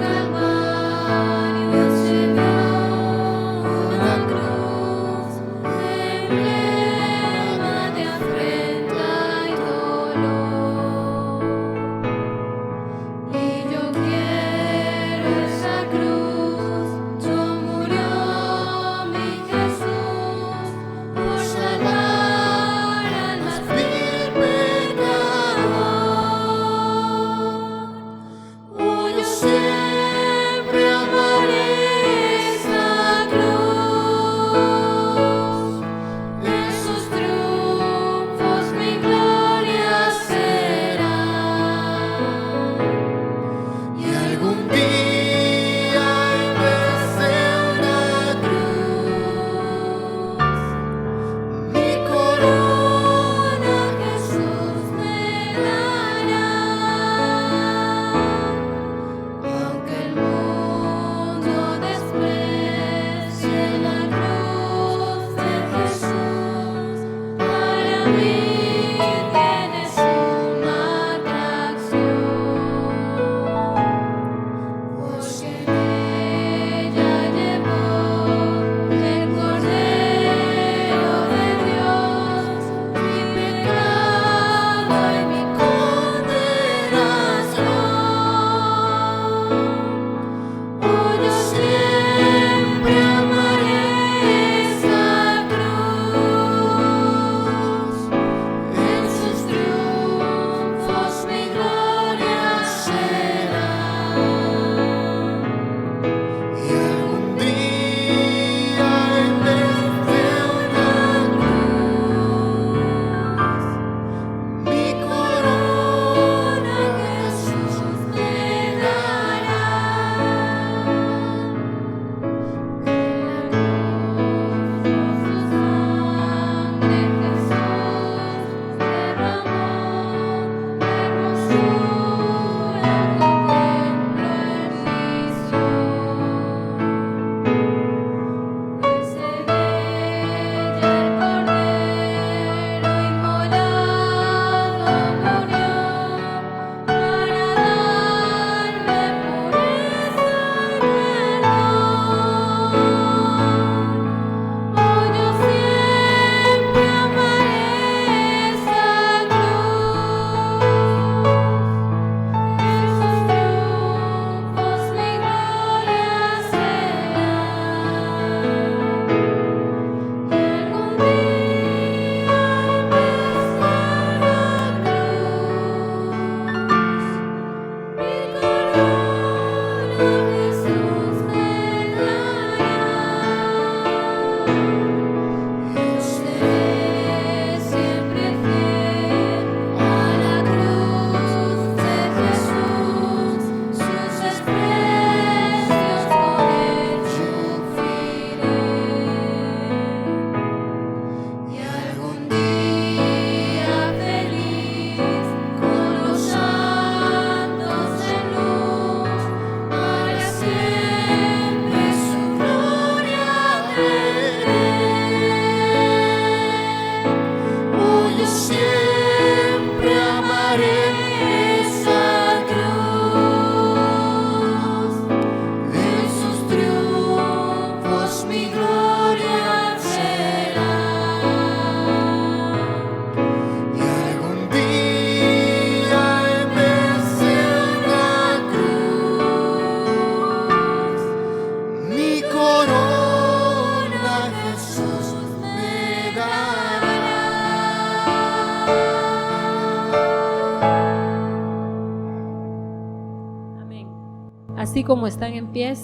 Así como están en pies,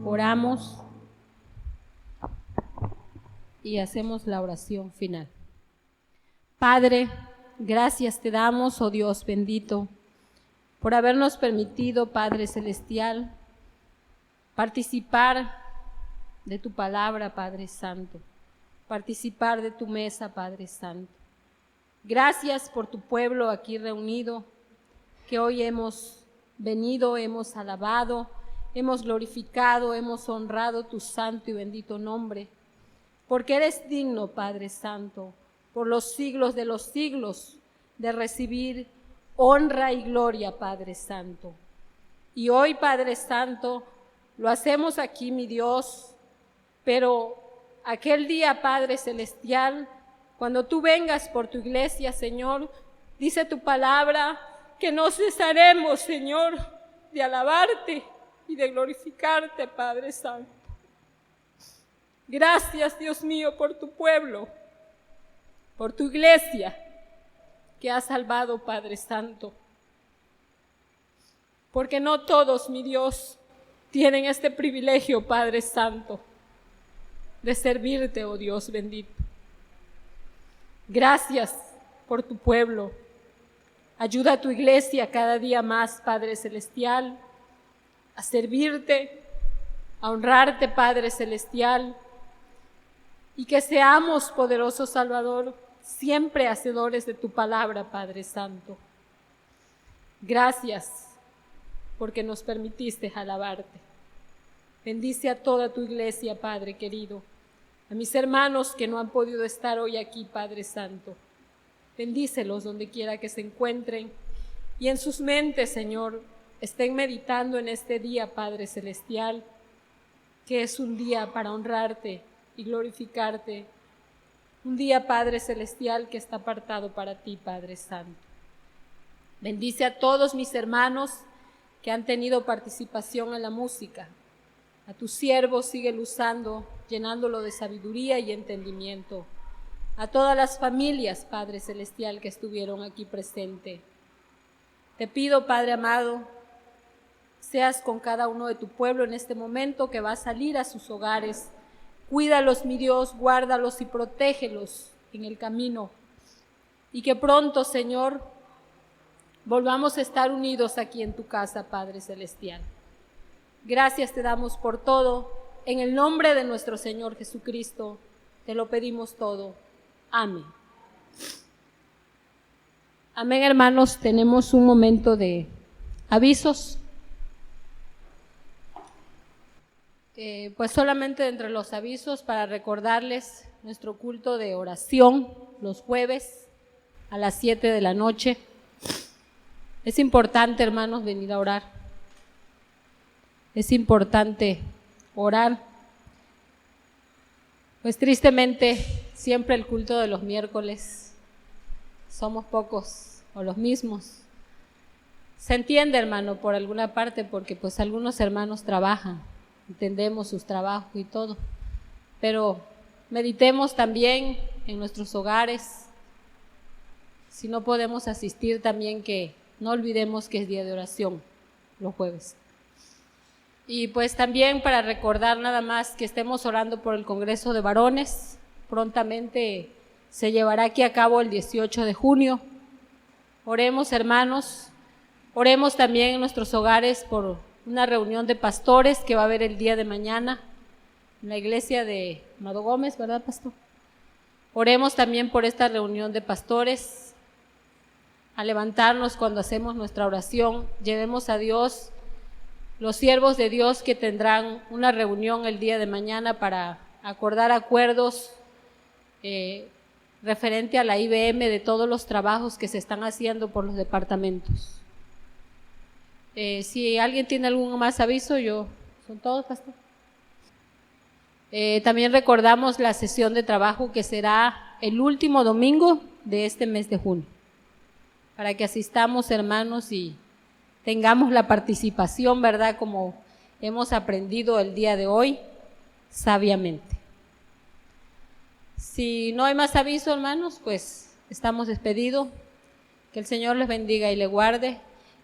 oramos y hacemos la oración final. Padre, gracias te damos, oh Dios bendito, por habernos permitido, Padre Celestial, participar de tu palabra, Padre Santo, participar de tu mesa, Padre Santo. Gracias por tu pueblo aquí reunido, que hoy hemos venido, hemos alabado, hemos glorificado, hemos honrado tu santo y bendito nombre, porque eres digno, Padre Santo, por los siglos de los siglos, de recibir honra y gloria, Padre Santo. Y hoy, Padre Santo, lo hacemos aquí, mi Dios, pero aquel día, Padre Celestial, cuando tú vengas por tu iglesia, Señor, dice tu palabra que no cesaremos, Señor, de alabarte y de glorificarte, Padre Santo. Gracias, Dios mío, por tu pueblo, por tu iglesia que has salvado, Padre Santo. Porque no todos, mi Dios, tienen este privilegio, Padre Santo, de servirte, oh Dios bendito. Gracias por tu pueblo. Ayuda a tu iglesia cada día más, Padre Celestial, a servirte, a honrarte, Padre Celestial, y que seamos, poderoso Salvador, siempre hacedores de tu palabra, Padre Santo. Gracias porque nos permitiste alabarte. Bendice a toda tu iglesia, Padre querido, a mis hermanos que no han podido estar hoy aquí, Padre Santo. Bendícelos donde quiera que se encuentren y en sus mentes, Señor, estén meditando en este día, Padre Celestial, que es un día para honrarte y glorificarte. Un día, Padre Celestial, que está apartado para ti, Padre Santo. Bendice a todos mis hermanos que han tenido participación en la música. A tu siervo síguelo usando, llenándolo de sabiduría y entendimiento. A todas las familias, Padre Celestial, que estuvieron aquí presente. Te pido, Padre amado, seas con cada uno de tu pueblo en este momento que va a salir a sus hogares. Cuídalos, mi Dios, guárdalos y protégelos en el camino. Y que pronto, Señor, volvamos a estar unidos aquí en tu casa, Padre Celestial. Gracias te damos por todo. En el nombre de nuestro Señor Jesucristo, te lo pedimos todo. Amén. Amén, hermanos. Tenemos un momento de avisos. Pues solamente entre los avisos para recordarles nuestro culto de oración los jueves a las 7 de la noche. Es importante, hermanos, venir a orar. Es importante orar. Pues tristemente, siempre el culto de los miércoles somos pocos o los mismos. Se entiende, hermano, por alguna parte, porque pues algunos hermanos trabajan. Entendemos sus trabajos y todo, pero meditemos también en nuestros hogares. Si no podemos asistir, también que no olvidemos que es día de oración los jueves. Y pues también para recordar nada más que estemos orando por el Congreso de Varones. Prontamente se llevará aquí a cabo el 18 de junio. Oremos, hermanos, oremos también en nuestros hogares por una reunión de pastores que va a haber el día de mañana en la iglesia de Amado Gómez, ¿verdad, pastor? Oremos también por esta reunión de pastores. Al levantarnos cuando hacemos nuestra oración, llevemos a Dios, los siervos de Dios que tendrán una reunión el día de mañana para acordar acuerdos referente a la IBM de todos los trabajos que se están haciendo por los departamentos. Si alguien tiene algún más aviso, ¿son todos, pastor? También recordamos la sesión de trabajo que será el último domingo de este mes de junio, para que asistamos, hermanos, y tengamos la participación, ¿verdad?, como hemos aprendido el día de hoy, sabiamente. Si no hay más aviso, hermanos, pues estamos despedidos. Que el Señor les bendiga y les guarde.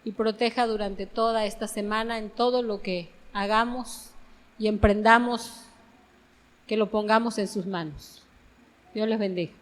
y proteja durante toda esta semana en todo lo que hagamos y emprendamos, que lo pongamos en sus manos. Dios les bendiga.